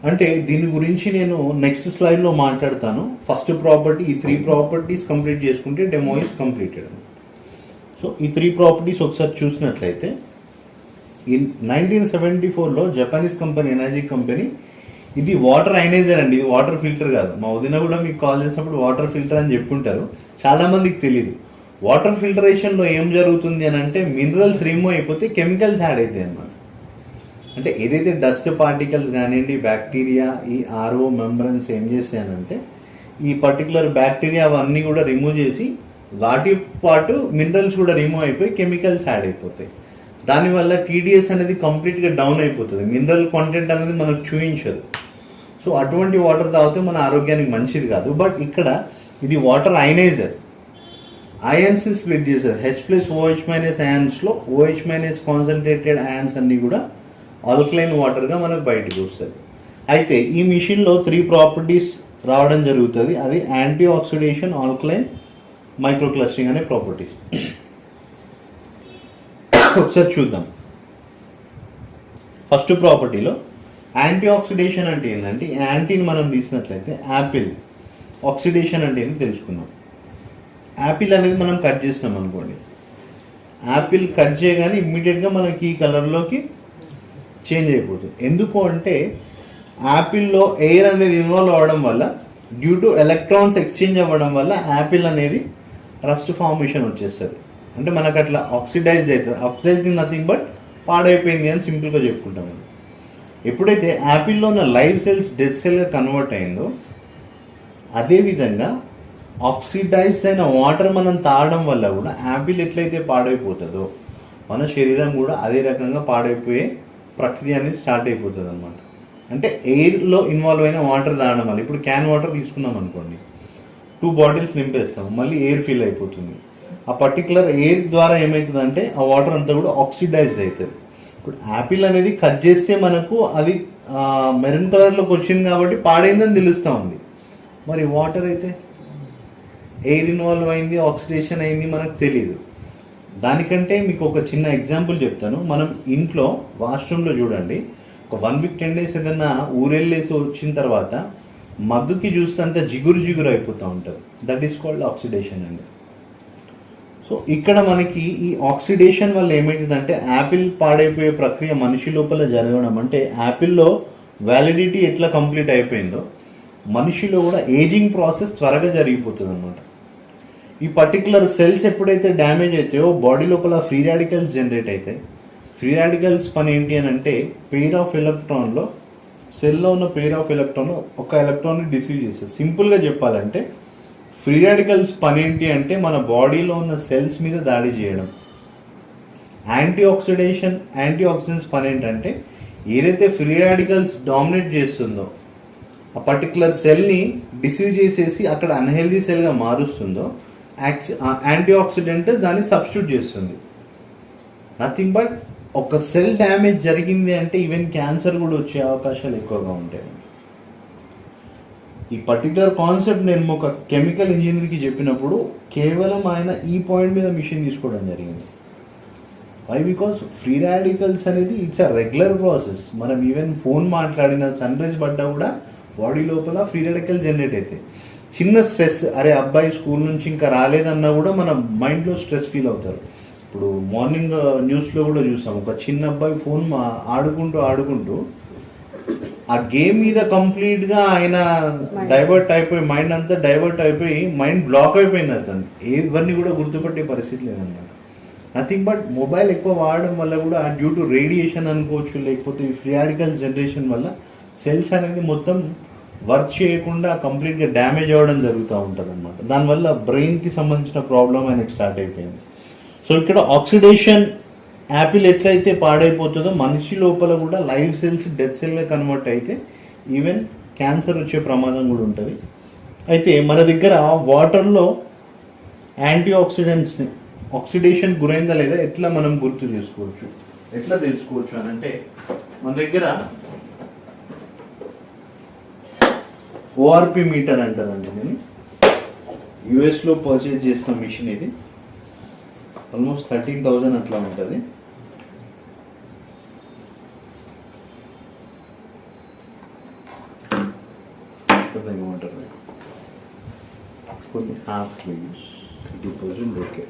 అంటే దీని గురించి నేను నెక్స్ట్ స్లైడ్లో మాట్లాడతాను. ఫస్ట్ ప్రాపర్టీ, ఈ 3 ప్రాపర్టీస్ కంప్లీట్ చేసుకుంటే డెమో ఈస్ కంప్లీటెడ్. సో ఈ 3 ప్రాపర్టీస్ ఒకసారి చూసినట్లయితే, ఈ 1974లో జపానీస్ కంపెనీ, ఎనర్జీ కంపెనీ, ఇది వాటర్ అయనైజర్ అండి, ఇది వాటర్ ఫిల్టర్ కాదు. మా వదిన కూడా మీకు కాల్ చేసినప్పుడు వాటర్ ఫిల్టర్ అని చెప్పుంటారు, చాలా మందికి తెలియదు. వాటర్ ఫిల్టరేషన్లో ఏం జరుగుతుంది అని అంటే మినరల్స్ రిమూవ్ అయిపోతే కెమికల్స్ యాడ్ అవుతాయి అన్నమాట. అంటే ఏదైతే డస్ట్ పార్టికల్స్ కానివ్వండి, బ్యాక్టీరియా, ఈ ఆర్ఓ మెంబ్రెన్స్ ఏం చేస్తాయనంటే ఈ పర్టికులర్ బ్యాక్టీరియా అవన్నీ కూడా రిమూవ్ చేసి వాటి పాటు మినరల్స్ కూడా రిమూవ్ అయిపోయి కెమికల్స్ యాడ్ అయిపోతాయి. దానివల్ల టీడీఎస్ అనేది కంప్లీట్గా డౌన్ అయిపోతుంది, మినరల్ కంటెంట్ అనేది మనకు చూపించదు. సో అటువంటి వాటర్ తాగితే మన ఆరోగ్యానికి మంచిది కాదు. బట్ ఇక్కడ ఇది వాటర్ అయనైజర్, అయాన్స్ని స్ప్లిట్ చేస్తారు. H+OH- అయాన్స్లో OH- కాన్సన్ట్రేటెడ్ అయాన్స్ అన్నీ కూడా ఆల్కలైన్ వాటర్గా మనకు బయటకు వస్తుంది. అయితే ఈ మిషన్లో 3 ప్రాపర్టీస్ రావడం జరుగుతుంది. అది anti oxidation, alkaline, micro clustering అనే ప్రాపర్టీస్. ఒకసారి చూద్దాం. ఫస్ట్ ప్రాపర్టీలో యాంటీ ఆక్సిడేషన్ అంటే ఏంటంటే, యాంటీని మనం తీసినట్లయితే యాపిల్, ఆక్సిడేషన్ అంటే ఏంటి తెలుసుకుందాం. యాపిల్ అనేది మనం కట్ చేస్తాం అనుకోండి, యాపిల్ కట్ చేయగానే ఇమ్మీడియట్గా మనకి ఈ కలర్లోకి చేంజ్ అయిపోతుంది. ఎందుకు అంటే యాపిల్లో ఎయిర్ అనేది ఇన్వాల్వ్ అవ్వడం వల్ల, డ్యూ టు ఎలక్ట్రాన్స్ ఎక్స్చేంజ్ అవ్వడం వల్ల యాపిల్ అనేది రస్ట్ ఫార్మేషన్ వచ్చేస్తుంది. అంటే మనకు అట్లా ఆక్సిడైజ్డ్ అవుతుంది. ఆక్సిడైజ్డ్ నథింగ్ బట్ పాడైపోయింది అని సింపుల్గా చెప్పుకుంటాం. ఎప్పుడైతే యాపిల్లో ఉన్న లైవ్ సెల్స్ డెడ్ సెల్గా కన్వర్ట్ అయిందో, అదేవిధంగా ఆక్సిడైజ్డ్ అయిన వాటర్ మనం తాగడం వల్ల కూడా యాపిల్ ఎట్లయితే పాడైపోతుందో మన శరీరం కూడా అదే రకంగా పాడైపోయే ప్రక్రియ అనేది స్టార్ట్ అయిపోతుంది అనమాట. అంటే ఎయిర్లో ఇన్వాల్వ్ అయిన వాటర్ తాగడం వల్ల, ఇప్పుడు క్యాన్ వాటర్ తీసుకున్నాం అనుకోండి, 2 బాటిల్స్ నింపేస్తాం, మళ్ళీ ఎయిర్ ఫిల్ అయిపోతుంది. ఆ పర్టికులర్ ఎయిర్ ద్వారా ఏమవుతుందంటే ఆ వాటర్ అంతా కూడా ఆక్సిడైజ్డ్ అవుతుంది. ఇప్పుడు యాపిల్ అనేది కట్ చేస్తే మనకు అది మెరూన్ కలర్లోకి వచ్చింది కాబట్టి పాడైందని తెలుస్తూ ఉంది. మరి వాటర్ అయితే ఎయిర్ ఇన్వాల్వ్ అయింది, ఆక్సిడేషన్ అయింది, మనకు తెలియదు. దానికంటే మీకు ఒక చిన్న ఎగ్జాంపుల్ చెప్తాను. మనం ఇంట్లో వాష్రూమ్లో చూడండి, ఒక 1 week 10 days ఏదైనా ఊరెళ్ళేసి వచ్చిన తర్వాత మగ్గుకి చూస్తే అంతా జిగురు జిగురు అయిపోతూ ఉంటుంది. దట్ ఈస్ కాల్డ్ ఆక్సిడేషన్ అండి. సో ఇక్కడ మనకి ఈ ఆక్సిడేషన్ వల్ల ఏమవుతుందంటే యాపిల్ పాడైపోయే ప్రక్రియ మనిషి లోపల జరగడం, అంటే యాపిల్లో వ్యాలిడిటీ ఎట్లా కంప్లీట్ అయిపోయిందో మనిషిలో కూడా ఏజింగ్ ప్రాసెస్ త్వరగా జరిగిపోతుంది అనమాట. ఈ పర్టికులర్ సెల్స్ ఎప్పుడైతే డ్యామేజ్ అవుతాయో బాడీ లోపల ఫ్రీ రాడికల్స్ జనరేట్ అవుతాయి. ఫ్రీ రాడికల్స్ పని ఏంటి అని అంటే, పెయిర్ ఆఫ్ ఎలక్ట్రాన్లో, సెల్లో ఉన్న పెయిర్ ఆఫ్ ఎలక్ట్రాన్ ఒక ఎలక్ట్రాన్ని డిసీవ్ చేస్తుంది. సింపుల్గా చెప్పాలంటే ఫ్రీ రాడికల్స్ పని ఏంటి అంటే మన బాడీలో ఉన్న సెల్స్ మీద దాడి చేయడం. యాంటీ ఆక్సిడెంట్స్ పని ఏంటంటే ఏదైతే ఫ్రీ రాడికల్స్ డామినేట్ చేస్తుందో ఆ పర్టికులర్ సెల్ని డిసీవ్ చేసేసి అక్కడ అన్హెల్దీ సెల్గా మారుస్తుందో, యాంటీ ఆక్సిడెంట్ దాన్ని సబ్స్టిట్యూట్ చేస్తుంది. నథింగ్ బట్ ఒక సెల్ డ్యామేజ్ జరిగింది అంటే ఈవెన్ క్యాన్సర్ కూడా వచ్చే అవకాశాలు ఎక్కువగా ఉంటాయి. ఈ పర్టికులర్ కాన్సెప్ట్ నేను ఒక కెమికల్ ఇంజనీర్కి చెప్పినప్పుడు కేవలం ఆయన ఈ పాయింట్ మీద మిషన్ తీసుకోవడం జరిగింది. వై? బికాస్ ఫ్రీ రాడికల్స్ అనేది ఇట్స్ అ రెగ్యులర్ ప్రాసెస్. మనం ఈవెన్ ఫోన్ మాట్లాడిన, సన్ రైజ్ పడ్డా కూడా బాడీ లోపల ఫ్రీ రాడికల్ జనరేట్ అవుతాయి. చిన్న స్ట్రెస్, అరే అబ్బాయి స్కూల్ నుంచి ఇంకా రాలేదన్నా కూడా మన మైండ్లో స్ట్రెస్ ఫీల్ అవుతారు. ఇప్పుడు మార్నింగ్ న్యూస్లో కూడా చూసాం, ఒక చిన్న అబ్బాయి ఫోన్ ఆడుకుంటూ ఆ గేమ్ మీద కంప్లీట్గా ఆయన డైవర్ట్ అయిపోయి మైండ్ అంతా డైవర్ట్ అయిపోయి మైండ్ బ్లాక్ అయిపోయింది అతను. ఎవరిని కూడా గుర్తుపట్టే పరిస్థితి లేదన్నమాట. నథింగ్ బట్ మొబైల్ ఎక్కువ వాడడం వల్ల కూడా డ్యూ టు రేడియేషన్ అనుకోవచ్చు, లేకపోతే ఫ్రీ రాడికల్ జనరేషన్ వల్ల సెల్స్ అనేది మొత్తం వర్క్ చేయకుండా కంప్లీట్గా డ్యామేజ్ అవ్వడం జరుగుతూ ఉంటుంది అనమాట. దానివల్ల బ్రెయిన్కి సంబంధించిన ప్రాబ్లం ఆయనకి స్టార్ట్ అయిపోయింది. సో ఇక్కడ ఆక్సిడేషన్ యాపిల్ ఎట్లయితే పాడైపోతుందో మనిషి లోపల కూడా లైవ్ సెల్స్ డెత్ సెల్గా కన్వర్ట్ అయితే ఈవెన్ క్యాన్సర్ వచ్చే ప్రమాదం కూడా ఉంటుంది. అయితే మన దగ్గర వాటర్లో యాంటీ ఆక్సిడెంట్స్ని ఆక్సిడేషన్ గురైందా లేదా ఎట్లా మనం గుర్తు చేసుకోవచ్చు, ఎట్లా తెలుసుకోవచ్చు అని అంటే మన దగ్గర ఓఆర్పి మీటర్ అంటారండి. నేను యుఎస్లో పర్చేజ్ చేసిన మిషన్ ఇది. ఆల్మోస్ట్ 13,000 అట్లా ఉంటుంది. ఏమంటారు కొన్ని హాఫ్ 30% ఓకే.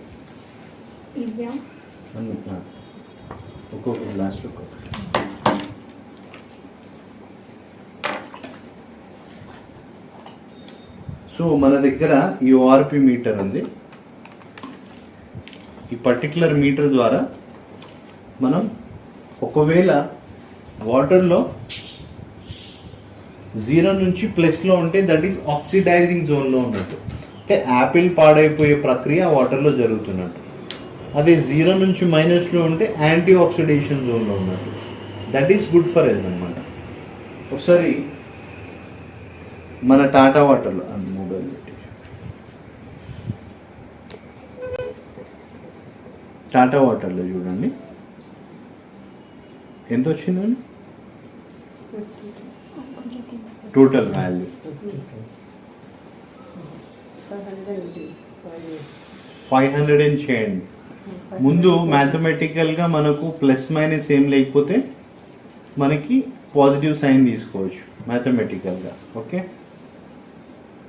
ఒక్కొక్క గ్లాస్లో ఒక్కొక్కటి. సో మన దగ్గర ఈ ఓఆర్పి మీటర్ ఉంది. ఈ పర్టికులర్ మీటర్ ద్వారా మనం ఒకవేళ వాటర్లో 0 నుంచి ప్లస్లో ఉంటే దట్ ఈస్ ఆక్సిడైజింగ్ జోన్లో ఉన్నట్టు, అంటే యాపిల్ పాడైపోయే ప్రక్రియ వాటర్లో జరుగుతున్నట్టు. అదే 0 నుంచి మైనస్లో ఉంటే యాంటీ ఆక్సిడేషన్ జోన్లో ఉన్నట్టు, that is good for health అనమాట. ఒకసారి మన టాటా వాటర్లో మొబైల్ పెట్టి టాటా వాటర్లో చూడండి ఎంత వచ్చిందండి టోటల్ వాల్యూ. 500 చేయండి. ముందు మ్యాథమెటికల్గా మనకు ప్లస్ మైనస్ ఏం లేకపోతే మనకి పాజిటివ్ సైన్ తీసుకోవచ్చు మ్యాథమెటికల్గా. ఓకే,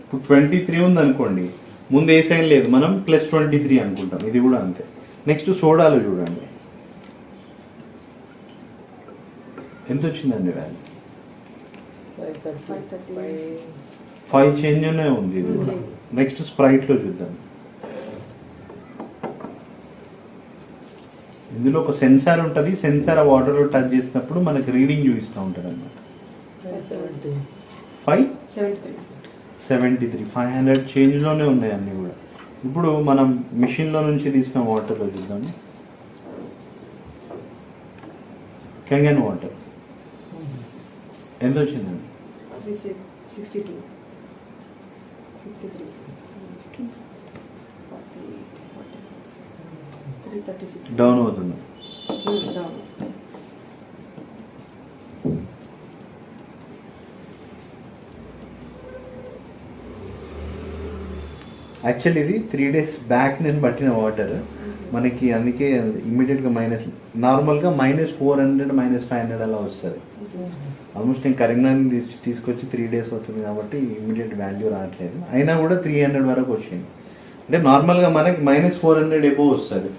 ఇప్పుడు 23 ఉంది అనుకోండి, ముందు ఏ సైన్ లేదు, మనం +23 అనుకుంటాం. ఇది కూడా అంతే. నెక్స్ట్ సోడాలో చూడండి ఎంత వచ్చిందండి వాల్యూ. 5 చేంజ్ అనే ఉంది ఇది కూడా. నెక్స్ట్ స్ప్రైట్లో చూద్దాం. ఇందులో ఒక సెన్సార్ ఉంటుంది. సెన్సార్ ఆ వాటర్లో టచ్ చేసినప్పుడు మనకి రీడింగ్ చూపిస్తూ ఉంటుంది అన్నమాట. 573 500 చేంజ్లోనే ఉన్నాయి అన్నీ కూడా. ఇప్పుడు మనం మిషన్లో నుంచి తీసిన వాటర్లో చూద్దాము. కంగన్ వాటర్ ఎంత వచ్చిందండి? 62 53 336 డౌన్ అవుతుంది. యాక్చువల్లీ ఇది 3 days బ్యాక్ నేను పట్టిన వాటర్ మనకి, అందుకే ఇమ్మీడియట్గా నార్మల్గా -400 -500 అలా వస్తుంది. ఆల్మోస్ట్ నేను కరీంనగర్ తీసుకొచ్చి 3 days అవుతుంది కాబట్టి ఇమ్మీడియట్ వాల్యూ రావట్లేదు. అయినా కూడా 300 వరకు వచ్చింది. అంటే నార్మల్గా మనకి -400 ఎబో వస్తుంది.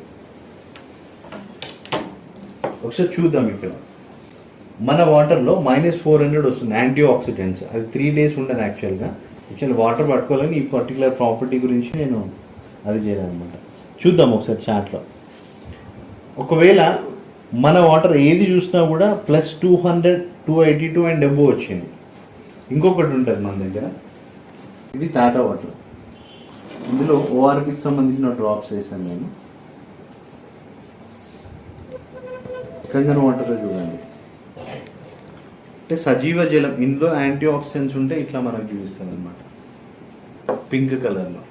ఒకసారి చూద్దాం. ఇక్కడ మన వాటర్లో -400 వస్తుంది యాంటీ ఆక్సిడెంట్స్. అది 3 days ఉండదు యాక్చువల్గా. వాటర్ పట్టుకోవాలని ఈ పర్టికులర్ ప్రాపర్టీ గురించి నేను అది చేయాలన్నమాట. చూద్దాం ఒకసారి చాట్లో. ఒకవేళ మన వాటర్ ఏది చూసినా కూడా +200 282 అండ్ ఎబో వచ్చింది. ఇంకొకటి ఉంటుంది మన దగ్గర, ఇది టాటా వాటర్. ఇందులో ఓఆర్పికి సంబంధించిన డ్రాప్స్ వేసాను నేను. కంగన్ వాటర్ చూడండి, అంటే సజీవ జలం. ఇందులో యాంటీ ఆక్సిడెంట్స్ ఉంటే ఇట్లా మనకు చూపిస్తుంది అనమాట, పింక్ కలర్లో.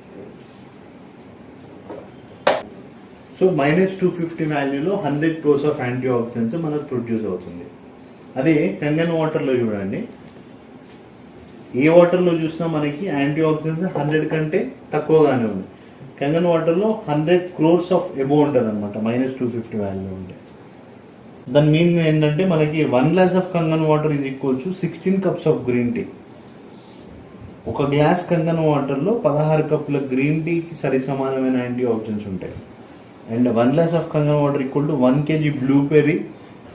సో -250 వాల్యూలో 100 crores ఆఫ్ యాంటీ ఆక్సిడెంట్స్ మనకు ప్రొడ్యూస్ అవుతుంది. అదే కంగన్ వాటర్లో చూడండి, ఏ వాటర్లో చూసినా మనకి యాంటీ ఆక్సిడెంట్స్ 100 కంటే తక్కువగానే ఉంది. కంగన్ వాటర్లో 100 crores ఆఫ్ ఎబో ఉంటుంది అనమాట -250 వాల్యూ ఉంటే. దాని మీన్ ఏంటంటే మనకి 1 glass of Kangen water is equal to 16 cups of green tea. ఒక గ్లాస్ కంగన్ వాటర్లో 16 కప్పుల గ్రీన్ టీకి సరి సమానమైన యాంటీ ఆక్సిడెంట్స్ ఉంటాయి. And 1 glass of Kangen water equal to 1 kg blueberry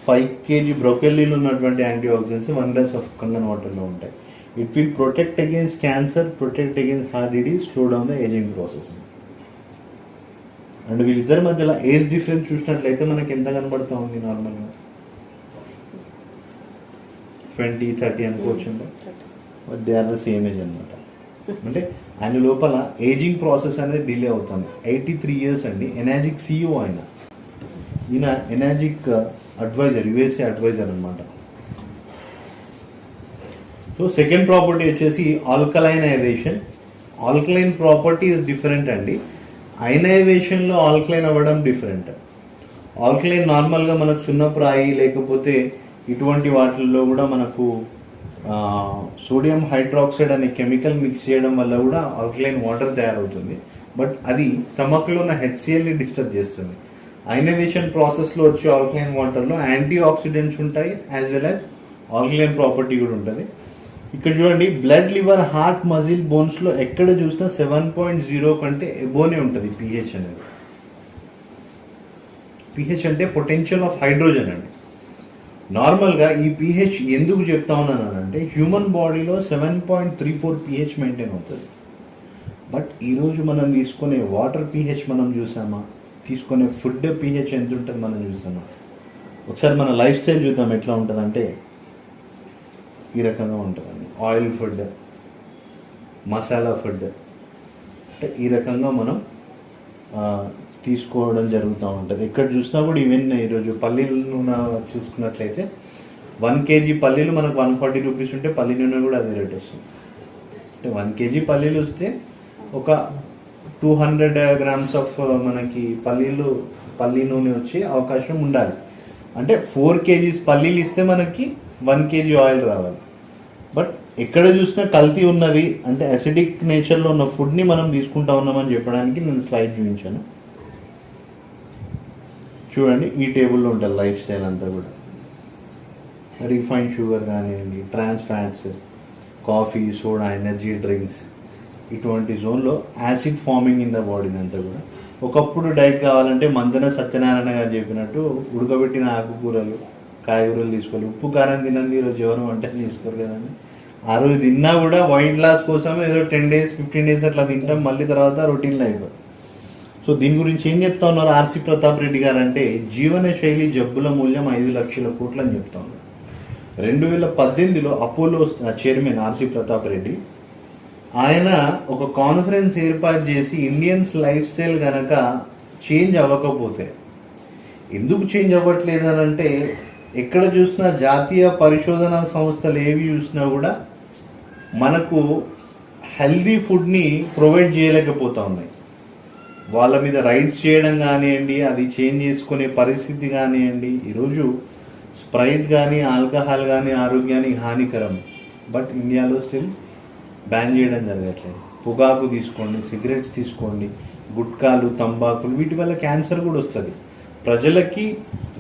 5 kg బ్రోకెల్లీలో ఉన్నటువంటి antioxidants 1 glass of Kangen వాటర్లో ఉంటాయి. It will protect against cancer, protect against heart disease, slow down the ageing process. And వీళ్ళిద్దరి మధ్యలో age difference చూసినట్లయితే మనకి ఎంత కనబడుతూ ఉంది? నార్మల్గా 20-30 అనుకోవచ్చు. They are the same age అనమాట. అంటే ఆయన లోపల ఏజింగ్ ప్రాసెస్ అనేది డిలే అవుతుంది. 83 years అండి. ఎనాజిక్ CEO ఆయన. ఈయన ఎనాజిక్ అడ్వైజర్, USA అడ్వైజర్ అనమాట. సో సెకండ్ ప్రాపర్టీ వచ్చేసి ఆల్కలైనైజేషన్. ఆల్కలైన్ ప్రాపర్టీ ఇస్ డిఫరెంట్ అండి. అయనైజేషన్లో ఆల్కలైన్ అవ్వడం డిఫరెంట్. ఆల్కలైన్ నార్మల్గా మనకు సున్నప్రాయి లేకపోతే ఇటువంటి వాటిల్లో కూడా మనకు సోడియం హైడ్రాక్సైడ్ అనే కెమికల్ మిక్స్ చేయడం వల్ల కూడా ఆల్కలైన్ వాటర్ తయారవుతుంది. బట్ అది స్టమక్లో ఉన్న HClని డిస్టర్బ్ చేస్తుంది. అయనైజేషన్ ప్రాసెస్లో వచ్చే ఆల్కలైన్ వాటర్లో యాంటీ ఆక్సిడెంట్స్ ఉంటాయి, as well as alkaline property కూడా ఉంటుంది. ఇక్కడ చూడండి, బ్లడ్, లివర్, హార్ట్, మజిల్, బోన్స్లో ఎక్కడ చూసినా 7.0 కంటే ఎబోనే ఉంటుంది pH అనేది. pH అంటే పొటెన్షియల్ ఆఫ్ హైడ్రోజన్ అండి. నార్మల్గా ఈ pH ఎందుకు చెప్తా ఉన్నాను అంటే, హ్యూమన్ బాడీలో 7.34 pH మెయింటైన్ అవుతుంది. బట్ ఈరోజు మనం తీసుకునే వాటర్ pH మనం చూసామా, తీసుకునే ఫుడ్ pH ఎంత ఉంటుంది మనం చూసామా? ఒకసారి మన లైఫ్ స్టైల్ చూద్దాం ఎట్లా ఉంటుందంటే ఈ రకంగా ఉంటుందండి. ఆయిల్ ఫుడ్, మసాలా ఫుడ్, అంటే ఈ రకంగా మనం తీసుకోవడం జరుగుతూ ఉంటుంది. ఎక్కడ చూసినా కూడా ఈవెన్ ఈరోజు పల్లీల నూనె చూసుకున్నట్లయితే 1 kg పల్లీలు మనకు 140 rupees ఉంటే పల్లి నూనె కూడా అదే రేట్ వస్తుంది. అంటే 1 kg పల్లీలు వస్తే ఒక 200 grams ఆఫ్ మనకి పల్లి నూనె వచ్చే అవకాశం ఉండాలి. అంటే 4 kgs పల్లీలు ఇస్తే మనకి 1 kg ఆయిల్ రావాలి. బట్ ఎక్కడ చూసినా కల్తీ ఉన్నది అంటే అసిడిక్ నేచర్లో ఉన్న ఫుడ్ని మనం తీసుకుంటా ఉన్నామని చెప్పడానికి నేను స్లైడ్ చూపించాను. చూడండి, ఈ టేబుల్లో ఉంటుంది లైఫ్ స్టైల్ అంతా కూడా. రిఫైన్డ్ షుగర్ కానివ్వండి, trans fats, coffee, soda, energy drinks, ఇటువంటి జోన్లో యాసిడ్ ఫార్మింగ్ ఇన్ ద బాడీని అంతా కూడా. ఒకప్పుడు డైట్ కావాలంటే మంతెన సత్యనారాయణ గారు చెప్పినట్టు ఉడకబెట్టిన ఆకుకూరలు, కాయగూరలు తీసుకోవాలి. ఉప్పు కారం తినండి ఈరోజు ఎవరు వంటలు తీసుకోరు కదండి. ఆ రోజు తిన్నా కూడా వైట్ లాస్ కోసం ఏదో 10 days 15 days అట్లా తింటాం, మళ్ళీ తర్వాత రొటీన్ లైఫ్. సో దీని గురించి ఏం చెప్తా ఉన్నారు ఆర్సి ప్రతాప్ రెడ్డి గారు అంటే, జీవన శైలి జబ్బుల మూల్యం 5 లక్షల కోట్లు అని చెప్తా ఉన్నారు. 2018లో Apollo chairman RC Pratap Reddy ఆయన ఒక కాన్ఫరెన్స్ ఏర్పాటు చేసి, ఇండియన్స్ లైఫ్ స్టైల్ కనుక చేంజ్ అవ్వకపోతే, ఎందుకు చేంజ్ అవ్వట్లేదు అని అంటే, ఎక్కడ చూసినా జాతీయ పరిశోధనా సంస్థలు ఏవి చూసినా కూడా మనకు హెల్దీ ఫుడ్ని ప్రొవైడ్ చేయలేకపోతా ఉన్నాయి. వాళ్ళ మీద రైడ్స్ చేయడం కానివ్వండి, అది చేంజ్ చేసుకునే పరిస్థితి కానివ్వండి. ఈరోజు స్ప్రైట్ కానీ ఆల్కహాల్ కానీ ఆరోగ్యానికి హానికరం, బట్ ఇండియాలో స్టిల్ బ్యాన్ చేయడం జరగట్లేదు. పొగాకు తీసుకోండి, సిగరెట్స్ తీసుకోండి, గుట్కాలు, తంబాకులు, వీటి వల్ల క్యాన్సర్ కూడా వస్తుంది. ప్రజలకి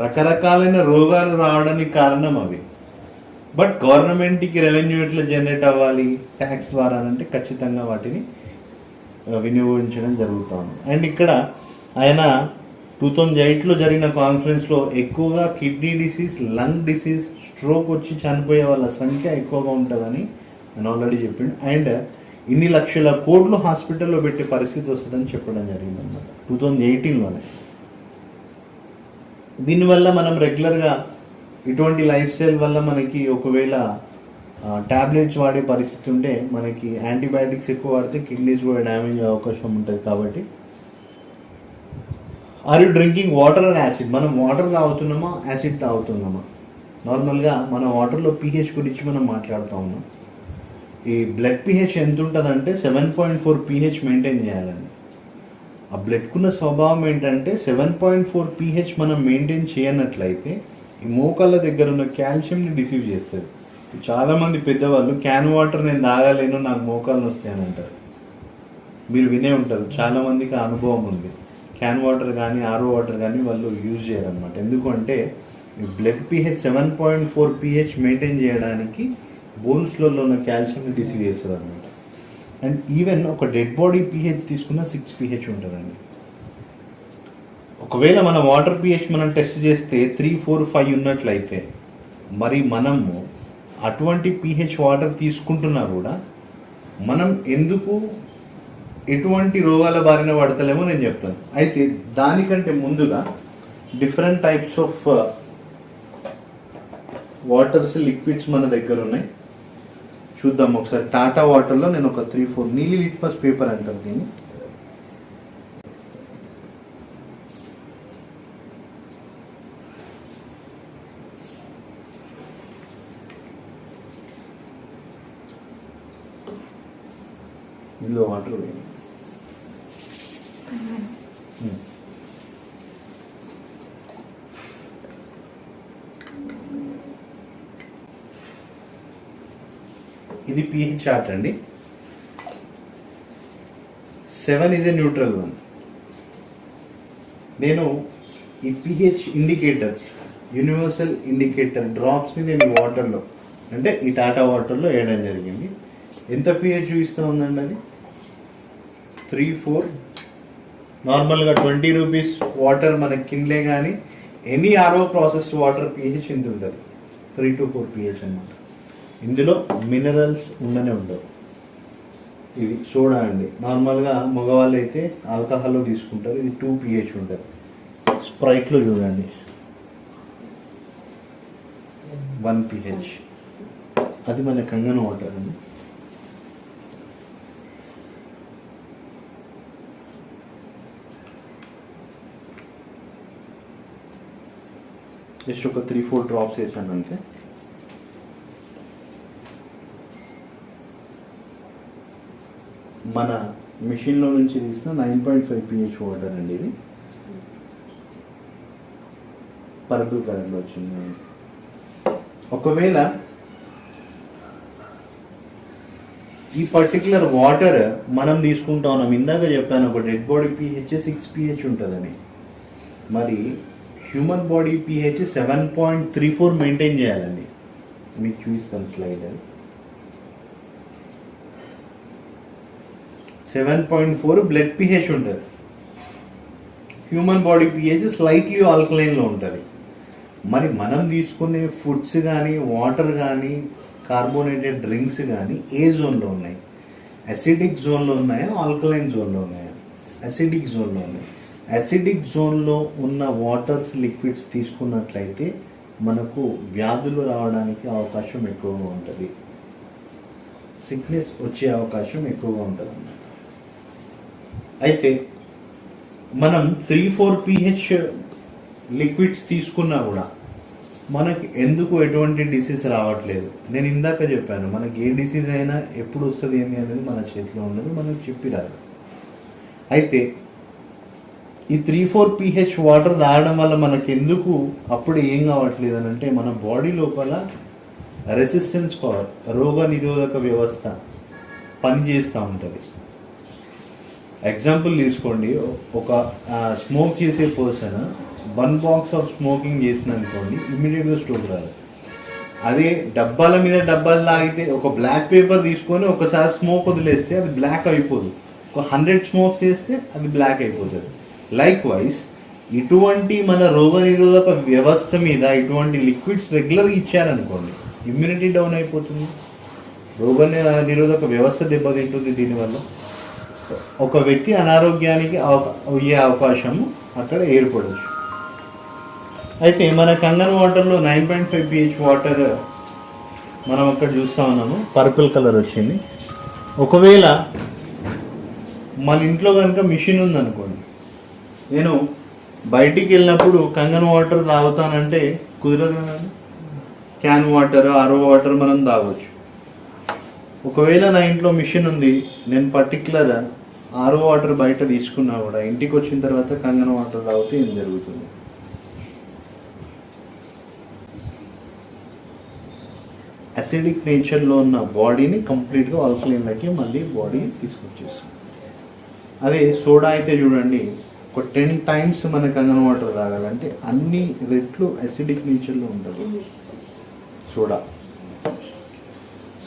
రకరకాలైన రోగాలు రావడానికి కారణం అవి. బట్ గవర్నమెంట్కి రెవెన్యూ ఎట్లా జనరేట్ అవ్వాలి ట్యాక్స్ ద్వారా అంటే ఖచ్చితంగా వాటిని వినియోగించడం జరుగుతుంది. అండ్ ఇక్కడ ఆయన 2008లో జరిగిన కాన్ఫరెన్స్లో ఎక్కువగా kidney disease, lung disease, stroke వచ్చి చనిపోయే వాళ్ళ సంఖ్య ఎక్కువగా ఉంటుందని నేను ఆల్రెడీ చెప్పిండు. అండ్ ఇన్ని లక్షల కోట్లు హాస్పిటల్లో పెట్టే పరిస్థితి వస్తుందని చెప్పడం జరిగిందన్నమాట 2018లోనే. దీనివల్ల మనం రెగ్యులర్గా ఇటువంటి లైఫ్ స్టైల్ వల్ల మనకి ఒకవేళ ట్యాబ్లెట్స్ వాడే పరిస్థితి ఉంటే, మనకి యాంటీబయాటిక్స్ ఎక్కువ వాడితే కిడ్నీస్ కూడా డ్యామేజ్ అయ్యే అవకాశం ఉంటుంది. కాబట్టి are you drinking water and acid? మనం వాటర్ తాగుతున్నామా, యాసిడ్ తాగుతున్నామా? నార్మల్గా మన వాటర్లో pH గురించి మనం మాట్లాడుతూ ఉన్నాం. ఈ బ్లడ్ pH ఎంత ఉంటుందంటే 7.4 pH మెయింటైన్ చేయాలండి. ఆ బ్లడ్కున్న స్వభావం ఏంటంటే 7.4 pH మనం మెయింటైన్ చేయనట్లయితే ఈ మోకాళ్ళ దగ్గర ఉన్న కాల్షియంని డిసీవ్ చేస్తుంది. చాలామంది పెద్దవాళ్ళు క్యాన్ వాటర్ నేను తాగలేను, నాకు మోకాళ్ళు వస్తాయని అంటారు. మీరు వినే ఉంటారు, చాలామందికి ఆ అనుభవం ఉంది. క్యాన్ వాటర్ కానీ ఆర్ఓ వాటర్ కానీ వాళ్ళు యూజ్ చేయరన్నమాట. ఎందుకంటే బ్లడ్ pH 7.4 pH మెయింటైన్ చేయడానికి బోన్స్లో ఉన్న కాల్షియంని డిసీవ్ చేస్తుంది అనమాట. అండ్ ఈవెన్ ఒక డెడ్ బాడీ pH తీసుకున్న 6 pH ఉంటుందండి. ఒకవేళ మన వాటర్ pH మనం టెస్ట్ చేస్తే 3, 4, 5 ఉన్నట్లయితే మరి మనము అటువంటి pH వాటర్ తీసుకుంటున్నా కూడా మనం ఎందుకు ఎటువంటి రోగాల బారిన పడతలేమో నేను చెప్తాను. అయితే దానికంటే ముందుగా different types of waters liquids మన దగ్గర ఉన్నాయి, చూద్దాం ఒకసారి. టాటా వాటర్లో నేను ఒక 3-4 నీలి లిట్మస్ పేపర్ అంటారు దీన్ని. ఇందులో వాటర్ వేయండి. ఇది pH చార్ట్ అండి. 7 is a neutral one. నేను ఈ pH ఇండికేటర్, యూనివర్సల్ ఇండికేటర్ డ్రాప్స్ని నేను వాటర్లో అంటే ఈ టాటా వాటర్లో వేయడం జరిగింది. ఎంత pH చూపిస్తూ ఉందండి అది? 3, 4. నార్మల్గా 20 రూపీస్ వాటర్ మనకి కిందలే కానీ any RO process water pH ఎంత ఉంటుంది? 3 to 4 pH అన్నమాట. ఇందులో మినరల్స్ ఉండనే ఉండవు. ఇది సోడా అండి. నార్మల్గా మగవాళ్ళు అయితే ఆల్కహాల్లో తీసుకుంటారు. ఇది 2 pH ఉంటుంది. స్ప్రైట్లో చూడండి 1 pH. అది మన కంగన్ వాటర్ అండి. జస్ట్ ఒక 3-4 డ్రాప్స్ వేసాను అంతే. మన మిషన్లో నుంచి తీసిన 9.5 pH వాటర్ అండి. ఇది పర్పుల్ కలర్లో వచ్చింది. ఒకవేళ ఈ పర్టికులర్ వాటర్ మనం తీసుకుంటా ఉన్నాం, ఇందాక చెప్పాను ఒక డెడ్ బాడీ pH 6 pH ఉంటుందని. మరి హ్యూమన్ బాడీ pH 7.34 మెయింటైన్ చేయాలండి. మీకు చూపిస్తాను స్లైడ్. 7.4 బ్లడ్ pH ఉంటుంది. హ్యూమన్ బాడీ pH స్లైట్లీ ఆల్కలైన్లో ఉంటుంది. మరి మనం తీసుకునే ఫుడ్స్ కానీ వాటర్ కానీ కార్బోనేటెడ్ డ్రింక్స్ కానీ ఏ జోన్లో ఉన్నాయి? అసిడిక్ జోన్లో ఉన్నాయా, ఆల్కలైన్ జోన్లో ఉన్నాయా? అసిడిక్ జోన్లో ఉన్నాయి. అసిడిక్ జోన్లో ఉన్న వాటర్స్ లిక్విడ్స్ తీసుకున్నట్లయితే మనకు వ్యాధులు రావడానికి అవకాశం ఎక్కువగా ఉంటుంది, సిక్నెస్ వచ్చే అవకాశం ఎక్కువగా ఉంటుంది. అయితే మనం 3-4 pH లిక్విడ్స్ తీసుకున్నా కూడా మనకి ఎందుకు ఎటువంటి డిసీజ్ రావట్లేదు? నేను ఇందాక చెప్పాను, మనకి ఏ డిసీజ్ అయినా ఎప్పుడు వస్తుంది ఏంటి అనేది మన చేతిలో ఉండదు, మనకు చెప్పి రాదు. అయితే ఈ 3-4 pH వాటర్ తాగడం వల్ల మనకి ఎందుకు అప్పుడు ఏం కావట్లేదు అని అంటే, మన బాడీ లోపల రెసిస్టెన్స్ పవర్, రోగ నిరోధక వ్యవస్థ పనిచేస్తూ ఉంటుంది. ఎగ్జాంపుల్ తీసుకోండి, ఒక స్మోక్ చేసే పర్సన్ 1 బాక్స్ ఆఫ్ స్మోకింగ్ చేసిన అనుకోండి, ఇమ్మీడియట్గా స్ట్రోక్ రాదు. అదే డబ్బాల మీద డబ్బాలు తాగితే, ఒక బ్లాక్ పేపర్ తీసుకొని ఒకసారి స్మోక్ వదిలేస్తే అది బ్లాక్ అయిపోదు, ఒక 100 స్మోక్స్ చేస్తే అది బ్లాక్ అయిపోతుంది. లైక్ వైజ్ ఇటువంటి మన రోగ నిరోధక వ్యవస్థ మీద ఇటువంటి లిక్విడ్స్ రెగ్యులర్గా ఇచ్చారనుకోండి, ఇమ్యూనిటీ డౌన్ అయిపోతుంది, రోగ నిరోధక వ్యవస్థ దెబ్బతింటుంది. దీనివల్ల ఒక వ్యక్తి అనారోగ్యానికి అయ్యే అవకాశము అక్కడ ఏర్పడవచ్చు. అయితే మన కంగన్ వాటర్లో 9.5 pH వాటర్ మనం అక్కడ చూస్తూ ఉన్నాము, పర్పుల్ కలర్ వచ్చింది. ఒకవేళ మన ఇంట్లో కనుక మిషన్ ఉందనుకోండి, నేను బయటికి వెళ్ళినప్పుడు కంగన్ వాటర్ తాగుతానంటే కుదరదు కదండి. క్యాన్ వాటర్, ఆర్ఓ వాటర్ మనం తాగవచ్చు. ఒకవేళ నా ఇంట్లో మిషన్ ఉంది, నేను పర్టికులర్ ఆర్ఓ వాటర్ బయట తీసుకున్నా కూడా ఇంటికి వచ్చిన తర్వాత కంగన్ వాటర్ తాగితే ఏం జరుగుతుంది? అసిడిక్ నేచర్లో ఉన్న బాడీని కంప్లీట్గా ఆల్కలైన్లకి మళ్ళీ బాడీ తీసుకొచ్చేస్తుంది. అదే సోడా అయితే చూడండి, ఒక 10 times మన కంగన్ వాటర్ తాగాలంటే అన్ని రెట్లు అసిడిక్ నేచర్లో ఉంటుంది సోడా.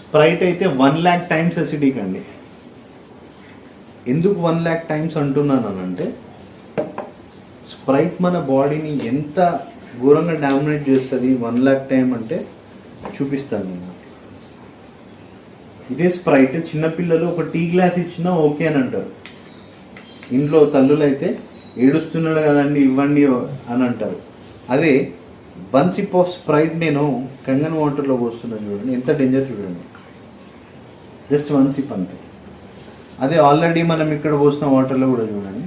స్ప్రైట్ అయితే 1,00,000 times అసిడిక్ అండి. ఎందుకు 1,00,000 times అంటున్నాను అంటే, స్ప్రైట్ మన బాడీని ఎంత ఘోరంగా డామినేట్ చేస్తుంది 1 lakh టైం అంటే చూపిస్తాను నేను. ఇదే స్ప్రైట్ చిన్నపిల్లలు ఒక టీ గ్లాస్ ఇచ్చినా ఓకే అని అంటారు. ఇంట్లో తల్లులు అయితే ఏడుస్తున్నాడు కదండి ఇవ్వండి అని అంటారు. అదే 1 sip ఆఫ్ స్ప్రైట్ నేను కంగన్ వాటర్లో పోస్తున్నాను చూడండి, ఎంత డేంజర్ చూడండి. జస్ట్ 1 sip అంతే. అదే ఆల్రెడీ మనం ఇక్కడ పోసిన వాటర్లో కూడా చూడండి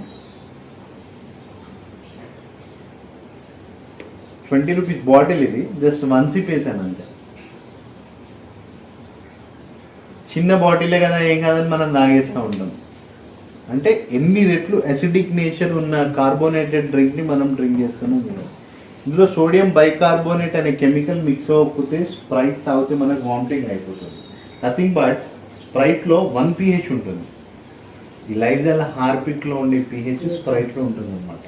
20 రూపీస్ బాటిల్, ఇది జస్ట్ 1 sip వేసాను అంతే. చిన్న బాటిలే కదా ఏం కాదని మనం తాగేస్తూ ఉంటాం. అంటే ఎన్ని రెట్లు అసిడిక్ నేచర్ ఉన్న కార్బోనేటెడ్ డ్రింక్ని మనం డ్రింక్ చేస్తున్నాం చూడండి. ఇందులో సోడియం బైకార్బోనేట్ అనే కెమికల్ మిక్స్ అవ్వకపోతే స్ప్రైట్ తాగితే మనకు వామిటింగ్ అయిపోతుంది. నథింగ్ బట్ స్ప్రైట్లో 1 pH ఉంటుంది. ఈ లైజాల్ హార్పిక్లో ఉండే pH స్ప్రైట్లో ఉంటుంది అన్నమాట.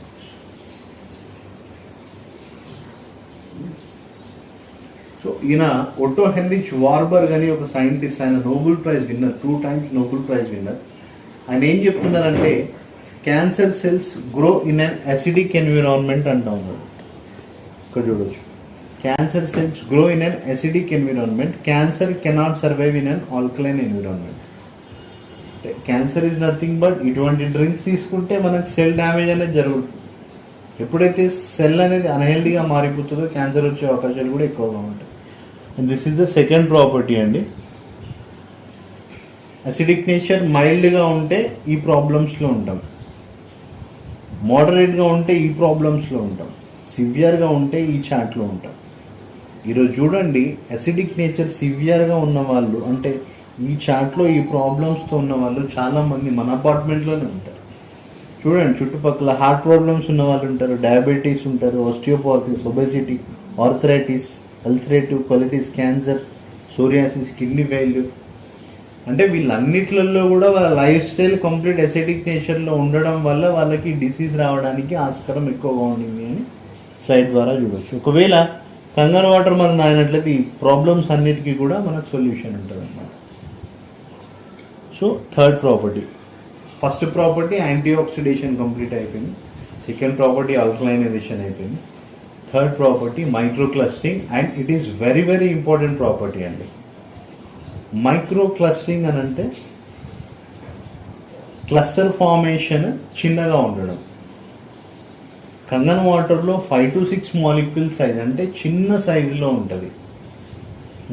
సో ఈయన ఒట్టో హెన్రిచ్ వార్బర్గ్ అని ఒక సైంటిస్ట్, ఆయన Nobel prize winner, 2 times Nobel prize winner. ఆయన ఏం చెప్తున్నారంటే cancer cells grow in an acidic environment అంటా ఉన్నారు. ఇక్కడ చూడొచ్చు, cancer cells grow in an acidic environment, cancer cannot survive in an alkaline environment. Cancer is nothing but ఇటువంటి drinks తీసుకుంటే మనకు సెల్ డ్యామేజ్ అనేది జరుగుతుంది. ఎప్పుడైతే సెల్ అనేది అన్హెల్దీగా మారిపోతుందో క్యాన్సర్ వచ్చే అవకాశాలు కూడా ఎక్కువగా ఉంటాయి. And this is the second property అండి. అసిడిక్ నేచర్ మైల్డ్గా ఉంటే ఈ ప్రాబ్లమ్స్లో ఉంటాం, మోడరేట్గా ఉంటే ఈ ప్రాబ్లమ్స్లో ఉంటాం, సివియర్గా ఉంటే ఈ చాట్లో ఉంటాం. ఈరోజు చూడండి, అసిడిక్ నేచర్ సివియర్గా ఉన్న వాళ్ళు, అంటే ఈ చాట్లో ఈ ప్రాబ్లమ్స్తో ఉన్న వాళ్ళు చాలామంది మన అపార్ట్మెంట్లోనే ఉంటారు. చూడండి, చుట్టుపక్కల హార్ట్ ప్రాబ్లమ్స్ ఉన్న వాళ్ళు ఉంటారు, డయాబెటీస్ ఉంటారు, osteoporosis, obesity, arthritis, ulcerative colitis, cancer, psoriasis, kidney failure. అంటే వీళ్ళన్నిట్లలో కూడా వాళ్ళ లైఫ్ స్టైల్ కంప్లీట్ అసిడిక్ నేచర్లో ఉండడం వల్ల వాళ్ళకి డిసీజ్ రావడానికి ఆస్కారం ఎక్కువగా ఉండింది అని స్లైడ్ ద్వారా చూడవచ్చు. ఒకవేళ కంగన్ వాటర్ మనం తాగినట్లయితే ఈ ప్రాబ్లమ్స్ అన్నిటికీ కూడా మనకు సొల్యూషన్ ఉంటుంది అన్నమాట. So third property, first property anti oxidation complete అయిపోయింది, సెకండ్ ప్రాపర్టీ ఆల్కలైనైజేషన్ అయిపోయింది, third property micro clustering. And it is very very important property అండి. మైక్రో క్లస్టరింగ్ అని అంటే క్లస్టర్ ఫార్మేషన్ చిన్నగా ఉండడం. కంగన్ వాటర్లో 5 to 6 మాలిక్యూల్ సైజ్, అంటే చిన్న సైజులో ఉంటుంది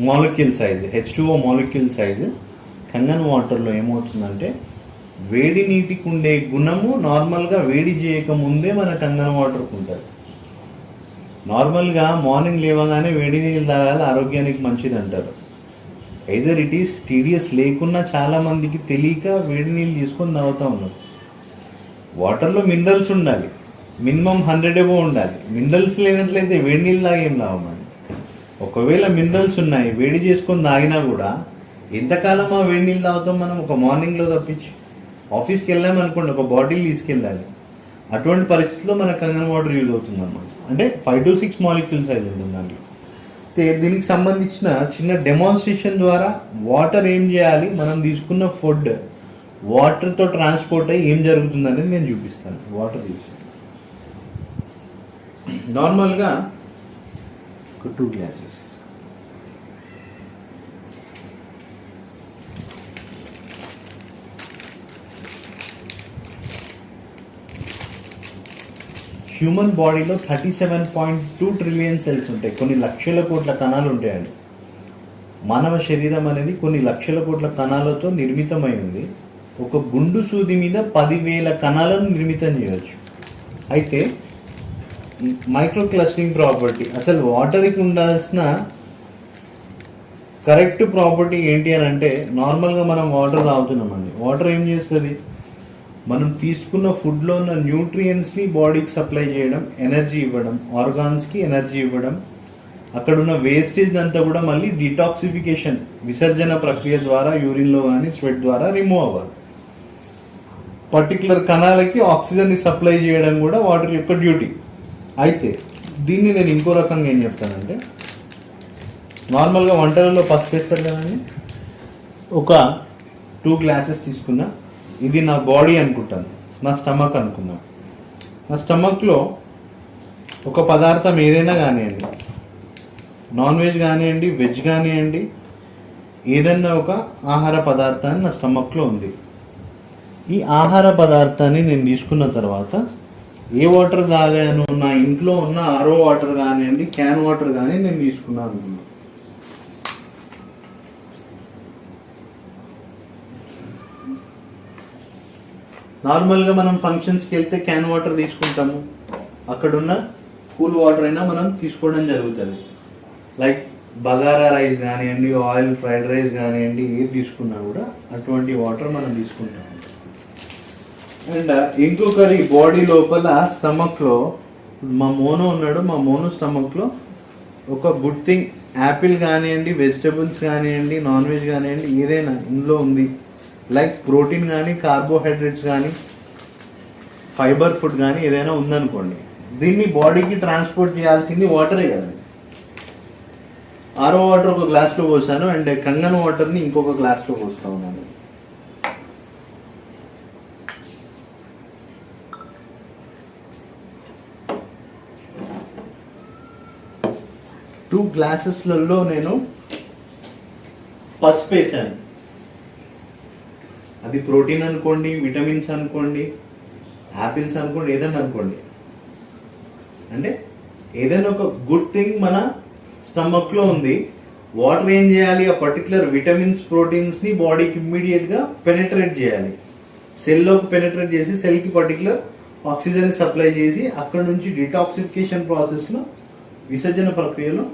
molecule size, H2O molecule size. Kangen వాటర్లో ఏమవుతుందంటే వేడి నీటికి ఉండే గుణము నార్మల్గా వేడి చేయకముందే మన కంగన్ వాటర్కి ఉంటుంది. నార్మల్గా మార్నింగ్ లేవగానే వేడి నీళ్ళు తాగాలి, ఆరోగ్యానికి మంచిది అంటారు. ఐదర్ ఇట్ ఈస్ టీడీఎస్ లేకున్నా చాలా మందికి తెలియక వేడి నీళ్ళు తీసుకొని తాగుతూ ఉన్నారు. వాటర్లో మినరల్స్ ఉండాలి, మినిమం 100 above ఉండాలి. మినరల్స్ లేనట్లయితే వేడి నీళ్ళు తాగేం లాభమండి. ఒకవేళ మినరల్స్ ఉన్నాయి, వేడి చేసుకొని తాగినా కూడా ఎంతకాలం ఆ వేడి నీళ్ళు తాగుతాం మనం? ఒక మార్నింగ్లో తప్పించి ఆఫీస్కి వెళ్ళామనుకోండి, ఒక బాటిల్ తీసుకెళ్ళాలి. అటువంటి పరిస్థితుల్లో మన కంగన్ వాటర్ యూజ్ అవుతుంది అన్నమాట. అంటే 5 to 6 మాలిక్యూల్ సైజ్ ఉంటుంది దాంట్లో. దీనికి సంబంధించిన చిన్న డెమాన్స్ట్రేషన్ ద్వారా వాటర్ ఏం చేయాలి, మనం తీసుకున్న ఫుడ్ వాటర్తో ట్రాన్స్పోర్ట్ అయ్యి ఏం జరుగుతుంది అనేది నేను చూపిస్తాను. వాటర్ తీసుకుంటాను నార్మల్గా ఒక 2 glasses. హ్యూమన్ బాడీలో 37.2 ట్రిలియన్ సెల్స్ ఉంటాయి, కొన్ని లక్షల కోట్ల కణాలు ఉంటాయండి. మానవ శరీరం అనేది కొన్ని లక్షల కోట్ల కణాలతో నిర్మితమై ఉంది. ఒక గుండు సూది మీద 10,000 కణాలను నిర్మితం చేయవచ్చు. అయితే మైక్రో క్లస్టరింగ్ ప్రాపర్టీ, అసలు వాటర్కి ఉండాల్సిన కరెక్ట్ ప్రాపర్టీ ఏంటి అని అంటే, నార్మల్గా మనం వాటర్ తాగుతున్నామండి. వాటర్ ఏం చేస్తుంది, మనం తీసుకున్న ఫుడ్లో ఉన్న న్యూట్రియంట్స్ని బాడీకి సప్లై చేయడం, ఎనర్జీ ఇవ్వడం, ఆర్గాన్స్కి ఎనర్జీ ఇవ్వడం, అక్కడ ఉన్న వేస్టేజ్ అంతా కూడా మళ్ళీ డిటాక్సిఫికేషన్, విసర్జన ప్రక్రియ ద్వారా యూరిన్లో కానీ స్వెట్ ద్వారా రిమూవ్ అవ్వాలి. పర్టికులర్ కణాలకి ఆక్సిజన్ని సప్లై చేయడం కూడా వాటర్ యొక్క డ్యూటీ. అయితే దీన్ని నేను ఇంకో రకంగా ఏం చెప్తానంటే, నార్మల్గా వంటలలో పసుపు వేస్తారు కదండి, ఒక 2 glasses తీసుకున్నా, ఇది నా బాడీ అనుకుంటాను, నా స్టమక్ అనుకున్నాను. నా స్టమక్లో ఒక పదార్థం ఏదైనా కానివ్వండి, నాన్ వెజ్ కానివ్వండి, వెజ్ కానివ్వండి, ఏదైనా ఒక ఆహార పదార్థాన్ని నా స్టమక్లో ఉంది. ఈ ఆహార పదార్థాన్ని నేను తీసుకున్న తర్వాత ఏ వాటర్ తాగాను, నా ఇంట్లో ఉన్న ఆరో వాటర్ కానివ్వండి, క్యాన్ వాటర్ కానీ నేను తీసుకున్నాను అనుకున్నాను. నార్మల్గా మనం ఫంక్షన్స్కి వెళ్తే క్యాన్ వాటర్ తీసుకుంటాము, అక్కడున్న కూల్ వాటర్ అయినా మనం తీసుకోవడం జరుగుతుంది. లైక్ బగారా రైస్ కానివ్వండి, ఆయిల్ ఫ్రైడ్ రైస్ కానివ్వండి, ఏది తీసుకున్నా కూడా అటువంటి వాటర్ మనం తీసుకుంటాము. అండ్ ఇంకొకరి బాడీ లోపల స్టమక్లో మా మోనో ఉన్నాడు, మా మోనో స్టమక్లో ఒక గుడ్ థింగ్ యాపిల్ కానివ్వండి, వెజిటబుల్స్ కానివ్వండి, నాన్ వెజ్ కానివ్వండి, ఏదైనా ఇందులో ఉంది. లైక్ ప్రోటీన్ కానీ, కార్బోహైడ్రేట్స్ కానీ, ఫైబర్ ఫుడ్ కానీ ఏదైనా ఉందనుకోండి, దీన్ని బాడీకి ట్రాన్స్పోర్ట్ చేయాల్సింది వాటరే కదండి. ఆరో వాటర్ ఒక గ్లాస్లో పోసాను అండ్ కంగన్ వాటర్ని ఇంకొక గ్లాస్లో పోస్తా ఉన్నాను. టూ గ్లాసెస్లలో నేను పసుపు వేసాను. అది ప్రోటీన్ అనుకోండి, విటమిన్స్ అనుకోండి, యాపిల్స్ అనుకోండి, ఏదైనా అనుకోండి, అంటే ఏదైనా ఒక గుడ్ థింగ్ మన స్టమక్లో ఉంది. వాటర్ ఏం చేయాలి, ఆ పర్టికులర్ విటమిన్స్, ప్రోటీన్స్ని బాడీకి ఇమ్మీడియట్గా పెనెట్రేట్ చేయాలి. సెల్లోకి పెనెట్రేట్ చేసి సెల్కి పర్టికులర్ ఆక్సిజన్ సప్లై చేసి అక్కడ నుంచి డిటాక్సిఫికేషన్ ప్రాసెస్లో, విసర్జన ప్రక్రియలో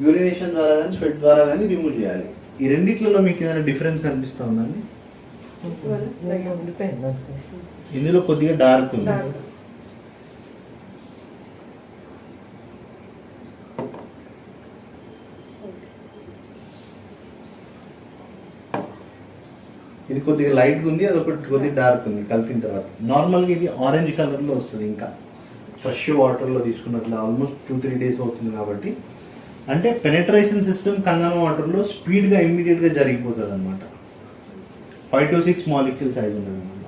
యూరినేషన్ ద్వారా కానీ స్వెట్ ద్వారా కానీ రిమూవ్ చేయాలి. ఈ రెండిట్లలో మీకు ఏదైనా డిఫరెన్స్ కనిపిస్తా ఉందండి? ఇందులో కొద్దిగా డార్క్ ఉంది. ఇది కొద్దిగా లైట్గా ఉంది, అదొకటి కొద్దిగా డార్క్ ఉంది. కలిపిన తర్వాత నార్మల్గా ఇది ఆరెంజ్ కలర్లో వస్తుంది. ఇంకా ఫ్రెష్ వాటర్లో తీసుకున్నట్లు ఆల్మోస్ట్ 2-3 days అవుతుంది కాబట్టి, అంటే పెనెట్రేషన్ సిస్టమ్ కంగన్ వాటర్లో స్పీడ్గా ఇమ్మీడియట్గా జరిగిపోతుంది అనమాట. 5 to 6 మాలిక్యూల్ సైజ్ ఉంటుంది అనమాట.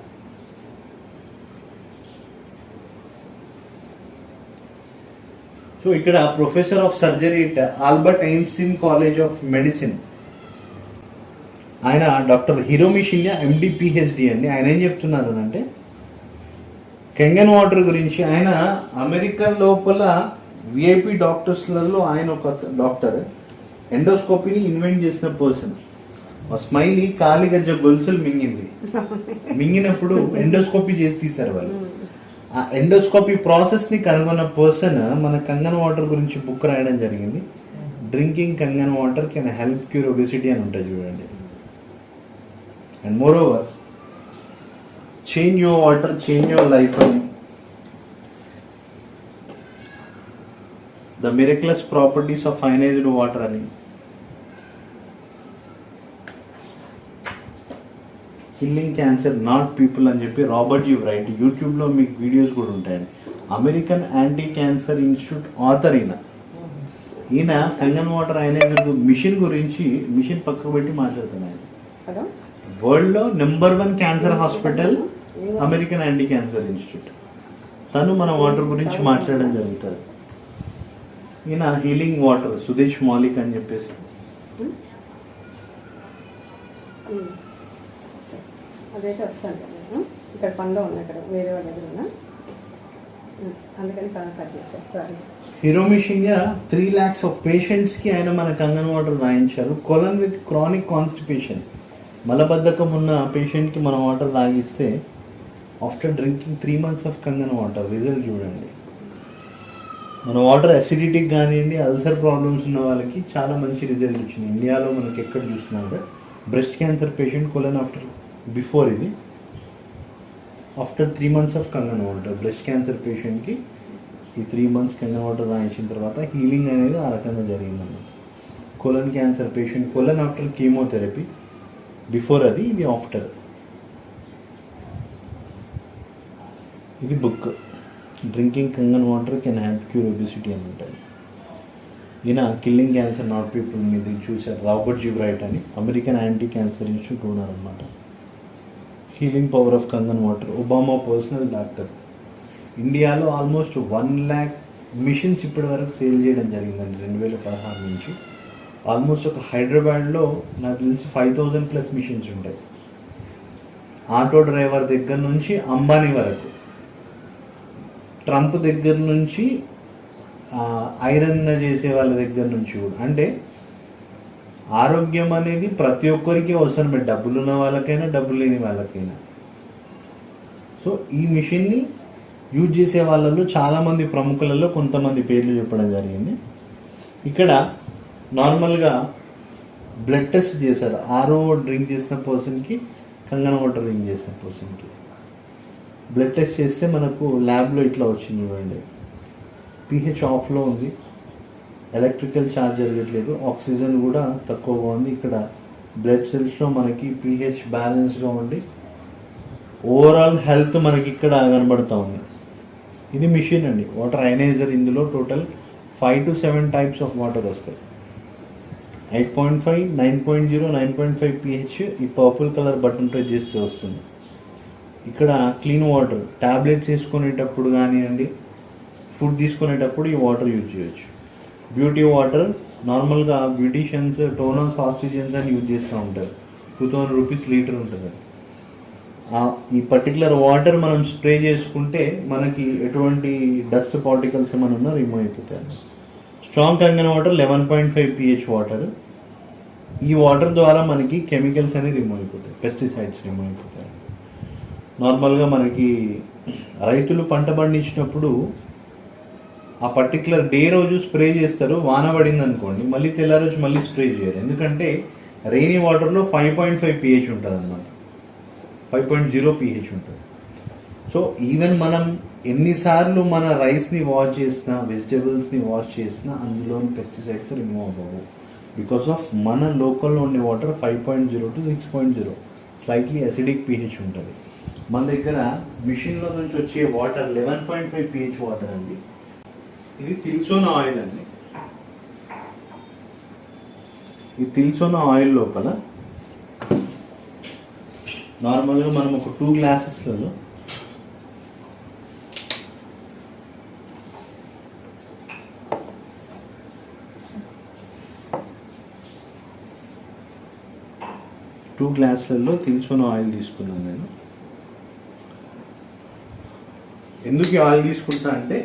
సో ఇక్కడ professor of surgery at Albert Einstein college of medicine, ఆయన డాక్టర్ హిరోమి షిన్యా ఎండి పిహెచ్డి అండి. ఆయన ఏం చెప్తున్నారు అంటే కంగన్ వాటర్ గురించి, ఆయన అమెరికా లోపల విఐపి డాక్టర్స్లలో ఆయన ఒక డాక్టర్. ఎండోస్కోపీని ఇన్వెంట్ చేసిన పర్సన్. స్మైలీ కాలి గజ్జ గొలుసులు మింగినప్పుడు ఎండోస్కోపీ చేసి తీశారు వాళ్ళు. ఆ ఎండోస్కోపీ ప్రాసెస్ని కనుగొన్న పర్సన్ మన కంగన్ వాటర్ గురించి బుక్ రాయడం జరిగింది. Drinking Kangen water can help cure obesity అని ఉంటుంది చూడండి. And moreover change your water, change your life అని, the miraculous properties of ionized water అని, కిల్లింగ్ క్యాన్సర్ నాట్ పీపుల్ అని చెప్పి రాబర్ట్ జీ రైట్, యూట్యూబ్లో మీకు వీడియోస్ కూడా ఉంటాయండి. American anti cancer institute author ఈయన కంగన్ వాటర్ అయనైజ్డ్ మిషన్ గురించి, మిషన్ పక్కకు పెట్టి మాట్లాడుతున్నాను. వరల్డ్లో number 1 cancer hospital American anti cancer institute. తను మన వాటర్ గురించి మాట్లాడడం జరుగుతుంది. ఈయన హీలింగ్ వాటర్ సుదేశ్ మాలిక్ అని చెప్పేసి, అదైతే వస్తాను కదా ఇక్కడ పనిలో ఉన్నా, ఇక్కడ వేరే వాళ్ళ దగ్గర ఉన్నా, అందుకని కట్ చేశారు. Sorry. Hiromi Shinya 3 lakhs of పేషెంట్స్కి ఆయన మన కంగన్ వాటర్ రాయించారు. కొలన్ విత్ క్రానిక్ కాన్స్టిపేషన్, మలబద్ధకం ఉన్న పేషెంట్కి మన వాటర్ తాగిస్తే after drinking 3 months of Kangen water result చూడండి. మన వాటర్ అసిడిటీకి కానివ్వండి, అల్సర్ ప్రాబ్లమ్స్ ఉన్న వాళ్ళకి చాలా మంచి రిజల్ట్ వచ్చింది. ఇండియాలో మనకి ఎక్కడ చూసినా కూడా బ్రెస్ట్ క్యాన్సర్ పేషెంట్ కొలన్ బిఫోర్ ఇది after 3 months of Kangen water, breast cancer పేషెంట్కి ఈ 3 months కంగన్ వాటర్ రాయించిన తర్వాత హీలింగ్ అనేది ఆ రకంగా జరిగిందన్నమాట. కొలన్ క్యాన్సర్ పేషెంట్, కొలన్ ఆఫ్టర్ కీమోథెరపీ, బిఫోర్ అది, ఇది ఆఫ్టర్. ఇది book drinking Kangen water can help cure obesity అని ఉంటుంది. ఈయన కిల్లింగ్ క్యాన్సర్ నాట్ పీపుల్ మీద చూశారు. రాబర్ట్ జీ రైట్ అని అమెరికన్ యాంటీ క్యాన్సర్ ఇన్స్టిట్యూట్ ఉన్నారనమాట. Healing power of Kangen water, Obama personal doctor. ఇండియాలో ఆల్మోస్ట్ 1 lakh మిషన్స్ ఇప్పటి వరకు సేల్ చేయడం జరిగిందండి 2016 నుంచి. ఆల్మోస్ట్ ఒక హైదరాబాద్లో నాకు తెలిసి 5000+ మిషన్స్ ఉంటాయి. ఆటో డ్రైవర్ దగ్గర నుంచి అంబానీ వరకు, ట్రంప్ దగ్గర నుంచి ఐరన్ చేసే వాళ్ళ దగ్గర నుంచి కూడా. అంటే ఆరోగ్యం అనేది ప్రతి ఒక్కరికి అవసరం, డబ్బులు ఉన్న వాళ్ళకైనా డబ్బులు లేని వాళ్ళకైనా. సో ఈ మిషన్ని యూజ్ చేసే వాళ్ళలో చాలామంది ప్రముఖులలో కొంతమంది పేర్లు చెప్పడం జరిగింది. ఇక్కడ నార్మల్గా బ్లడ్ టెస్ట్ చేశారు. ఆర్ఓ డ్రింక్ చేసిన పర్సన్కి, కంగన వాటర్ డ్రింక్ చేసిన పర్సన్కి బ్లడ్ టెస్ట్ చేస్తే మనకు ల్యాబ్లో ఇట్లా వచ్చింది. ఇవ్వండి, pH ఆఫ్లో ఉంది, ఎలక్ట్రికల్ ఛార్జ్ జరగట్లేదు, ఆక్సిజన్ కూడా తక్కువగా ఉంది. ఇక్కడ బ్లడ్ సెల్స్లో మనకి pH బ్యాలెన్స్గా ఉండి ఓవరాల్ హెల్త్ మనకి ఇక్కడ కనబడుతూ ఉంది. ఇది మిషన్ అండి, వాటర్ అయనైజర్. ఇందులో total 5 to 7 types of water వస్తాయి. 8.5, 9.0, 9.5 pH ఈ పర్పుల్ కలర్ బటన్ ప్రెస్ చేస్తే వస్తుంది. ఇక్కడ క్లీన్ వాటర్, ట్యాబ్లెట్స్ వేసుకునేటప్పుడు కానివ్వండి, ఫుడ్ తీసుకునేటప్పుడు ఈ వాటర్ యూజ్ చేయొచ్చు. బ్యూటీ వాటర్, నార్మల్గా బ్యూటీషియన్స్ టోనర్స్, ఆక్సిజన్స్ అని యూజ్ చేస్తూ ఉంటారు. 2000 రూపీస్ లీటర్ ఉంటుంది. ఈ పర్టికులర్ వాటర్ మనం స్ప్రే చేసుకుంటే మనకి ఎటువంటి డస్ట్ పార్టికల్స్ ఏమైనా ఉన్నా రిమూవ్ అయిపోతాయి. Strong Kangana water 11.5 pH water. ఈ వాటర్ ద్వారా మనకి కెమికల్స్ అనేవి రిమూవ్ అయిపోతాయి, పెస్టిసైడ్స్ రిమూవ్ అయిపోతాయి. నార్మల్గా మనకి రైతులు పంట పండించినప్పుడు ఆ పర్టికులర్ డే రోజు స్ప్రే చేస్తారు. వాన పడింది అనుకోండి, మళ్ళీ తెల్ల రోజు మళ్ళీ స్ప్రే చేయరు. ఎందుకంటే రెయినీ వాటర్లో 5.5 pH ఉంటుంది అన్నమాట, 5.0 pH ఉంటుంది. సో ఈవెన్ మనం ఎన్నిసార్లు మన రైస్ని వాష్ చేసినా, వెజిటేబుల్స్ని వాష్ చేసినా అందులోని పెస్టిసైడ్స్ రిమూవ్ అవ్వవు. బికాస్ ఆఫ్ మన లోకల్లో ఉండే water 5.0 to 6.0 slightly acidic pH ఉంటుంది. మన దగ్గర మిషన్లో నుంచి వచ్చే వాటర్ 11.5 pH వాటర్ అండి. ఇది తిల్సోనా ఆయిల్ అండి. ఈ తిల్సోనా ఆయిల్ లోపల నార్మల్గా మనం ఒక 2 గ్లాసెస్లలో తిల్సోనా ఆయిల్ తీసుకున్నాను నేను. ఎందుకు ఈ ఆయిల్ తీసుకుంటా అంటే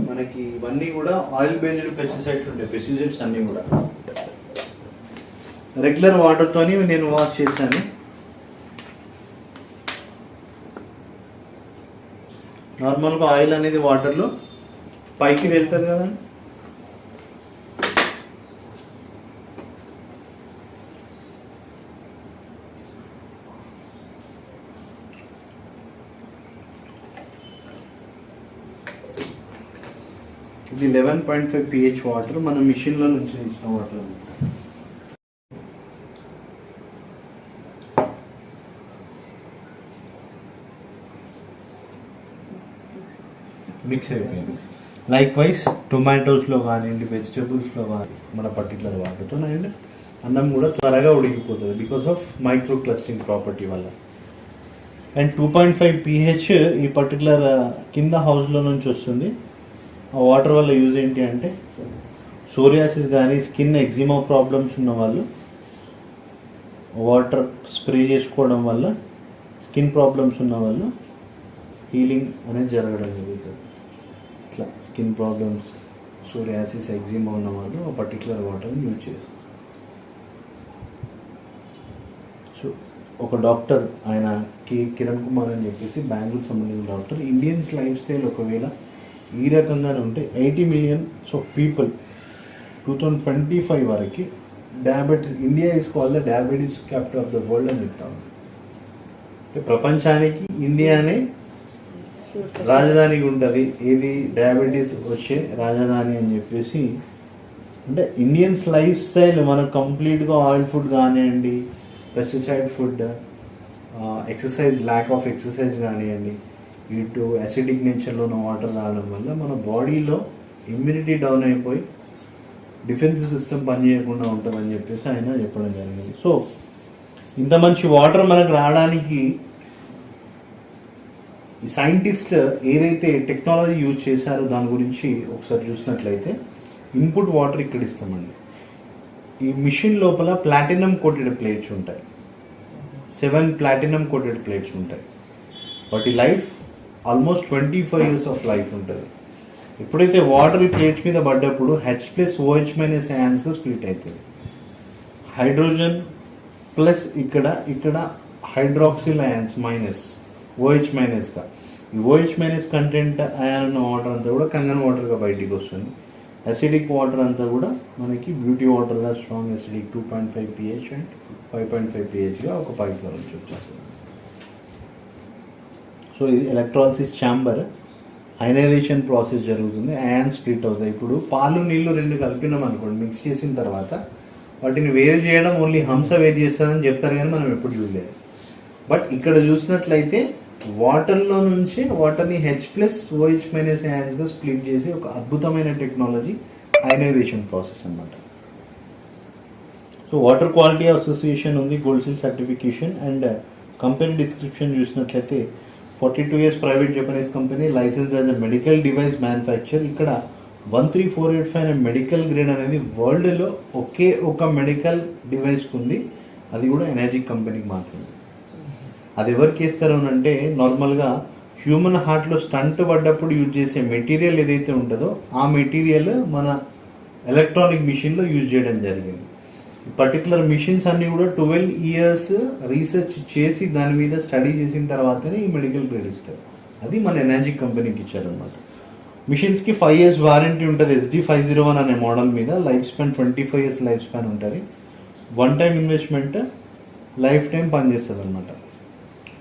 మనకి ఇవన్నీ కూడా ఆయిల్ బేస్డ్ పెస్టిసైడ్స్ ఉంటాయి. పెస్టిసైడ్స్ అన్నీ కూడా రెగ్యులర్ వాటర్తోని నేను వాష్ చేశాను. నార్మల్గా ఆయిల్ అనేది వాటర్లో పైకి వెళ్తుంది కదా, ఇది 11.5 pH వాటర్. మన మిషన్లో నుంచి తీసిన వాటర్ మిక్స్ అయిపోయింది. లైక్ వైజ్ టొమాటోస్లో కానివ్వండి, వెజిటేబుల్స్లో కానీ మన పర్టికులర్ వాటర్తో అండ్ అన్నం కూడా త్వరగా ఉడికిపోతుంది because of micro clustering property వల్ల. అండ్ 2.5 pH ఈ పర్టికులర్ కింద హౌస్లో నుంచి వస్తుంది. ఆ వాటర్ వల్ల యూజ్ ఏంటి అంటే సోరియాసిస్ కానీ స్కిన్ ఎగ్జిమా ప్రాబ్లమ్స్ ఉన్న వాళ్ళు వాటర్ స్ప్రే చేసుకోవడం వల్ల, స్కిన్ ప్రాబ్లమ్స్ ఉన్న వాళ్ళు హీలింగ్ అనేది జరగడం జరుగుతుంది. ఇట్లా స్కిన్ ప్రాబ్లమ్స్, సోరియాసిస్, ఎగ్జిమా ఉన్న వాళ్ళు ఆ పర్టికులర్ వాటర్ని యూజ్ చేస్తారు. సో ఒక డాక్టర్, ఆయన కిరణ్ కుమార్ అని చెప్పేసి బెంగళూరు సంబంధించిన డాక్టర్, ఇండియన్స్ లైఫ్ స్టైల్ ఒకవేళ ఈ రకంగానే ఉంటే 80 millions ఆఫ్ పీపుల్ 2025 వరకు diabetes, India is called the diabetes capital of the world అని చెప్తాము. ప్రపంచానికి ఇండియానే రాజధానికి ఉంటుంది. ఏది డయాబెటీస్ వచ్చే రాజధాని అని చెప్పేసి. అంటే ఇండియన్స్ లైఫ్ స్టైల్ మనకు కంప్లీట్గా ఆయిల్ ఫుడ్ కానివ్వండి, pesticide food, exercise, lack of exercise కానివ్వండి, ఇటు అసిడిక్ నేచర్లో ఉన్న వాటర్ తాగడం వల్ల మన బాడీలో ఇమ్యూనిటీ డౌన్ అయిపోయి డిఫెన్స్ సిస్టమ్ పనిచేయకుండా ఉంటుందని చెప్పేసి ఆయన చెప్పడం జరిగింది. సో ఇంత మంచి వాటర్ మనకు రావడానికి ఈ సైంటిస్ట్ ఏదైతే టెక్నాలజీ యూజ్ చేశారో దాని గురించి ఒకసారి చూసినట్లయితే ఇన్పుట్ వాటర్ ఇక్కడ ఇస్తామండి. ఈ మిషన్ లోపల ప్లాటినం కోటెడ్ ప్లేట్స్ ఉంటాయి, 7 ప్లాటినం కోటెడ్ ప్లేట్స్ ఉంటాయి. వాటి life almost 25 years of life ఉంటుంది. ఎప్పుడైతే వాటర్ ఈ ప్లేట్స్ మీద పడ్డప్పుడు H+OH- అయాన్స్గా స్ప్లిట్ అవుతుంది. హైడ్రోజన్ ప్లస్ ఇక్కడ హైడ్రాక్సిల్ అయాన్స్ మైనస్ OH-గా. ఈ OH- కంటెంట్ అయాన్ ఉన్న వాటర్ అంతా కూడా కంగన్ వాటర్గా బయటికి వస్తుంది. అసిడిక్ వాటర్ అంతా కూడా మనకి బ్యూటీ వాటర్గా స్ట్రాంగ్ అసిడిక్ 2.5 pH అండ్ 5.5 pHగా ఒక పైప్లో నుంచి వచ్చేస్తుంది. సో ఇది ఎలక్ట్రాలిసిస్ ఛాంబర్. అయనైజేషన్ ప్రాసెస్ జరుగుతుంది, అయాన్ స్ప్లిట్ అవుతాయి. ఇప్పుడు పాలు నీళ్లు 2 కలిపినాం అనుకోండి, మిక్స్ చేసిన తర్వాత వాటిని వేరు చేయడం ఓన్లీ హంస వేరు చేస్తుందని చెప్తారు, కానీ మనం ఎప్పుడు చూడలేదు. బట్ ఇక్కడ చూసినట్లయితే వాటర్లో నుంచే వాటర్ని H+OH- అయాన్స్గా స్ప్లిట్ చేసి ఒక అద్భుతమైన టెక్నాలజీ అయనైజేషన్ ప్రాసెస్ అన్నమాట. సో వాటర్ క్వాలిటీ అసోసియేషన్ ఉంది, gold seal certification. And company description చూసినట్లయితే 42 years private Japanese company, licence as a medical device manufacture. ఇక్కడ 13485 అనే మెడికల్ గ్రేడ్ అనేది వరల్డ్లో ఒకే ఒక మెడికల్ డివైస్కి ఉంది, అది కూడా ఎనర్జీ కంపెనీకి మాత్రమే. అది ఎవరికి ఇస్తారు అంటే నార్మల్గా హ్యూమన్ హార్ట్లో స్టంట్ పడ్డప్పుడు యూజ్ చేసే మెటీరియల్ ఏదైతే ఉంటుందో ఆ మెటీరియల్ మన ఎలక్ట్రానిక్ మిషన్లో యూజ్ చేయడం జరిగింది. పర్టికులర్ మిషన్స్ అన్నీ కూడా 12 years రీసెర్చ్ చేసి దాని మీద స్టడీ చేసిన తర్వాతనే ఈ మెడికల్ గ్రేడ్ ఇస్తారు. అది మన ఎనర్జీ కంపెనీకి ఇచ్చారనమాట. మిషన్స్కి 5 years వారంటీ ఉంటుంది. SD501 అనే మోడల్ మీద life span 25 years life span ఉంటుంది. 1 time ఇన్వెస్ట్మెంట్, లైఫ్ టైం పనిచేస్తుంది అనమాట.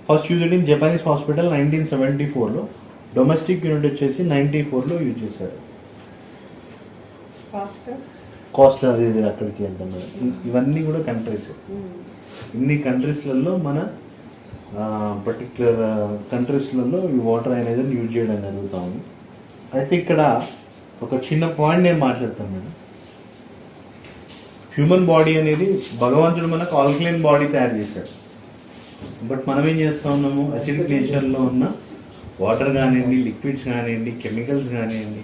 First used in Japanese hospital 1974లో, డొమెస్టిక్ యూనిట్ వచ్చేసి 94లో యూజ్ చేశారు. కాస్ట్ అది అక్కడికి వెళ్తాం కదా. ఇవన్నీ కూడా కంట్రీస్, ఇన్ని కంట్రీస్లలో మన పర్టికులర్ కంట్రీస్లలో ఈ వాటర్ అనేది యూజ్ చేయడం జరుగుతూ ఉంది. అయితే ఇక్కడ ఒక చిన్న పాయింట్ నేను మాట్లాడతాను మేడం. హ్యూమన్ బాడీ అనేది భగవంతుడు మనకు ఆల్కలైన్ బాడీ తయారు చేశాడు. బట్ మనం ఏం చేస్తూ ఉన్నాము, అసిడిక్ నేచర్లో ఉన్న వాటర్ కానివ్వండి, లిక్విడ్స్ కానివ్వండి, కెమికల్స్ కానివ్వండి,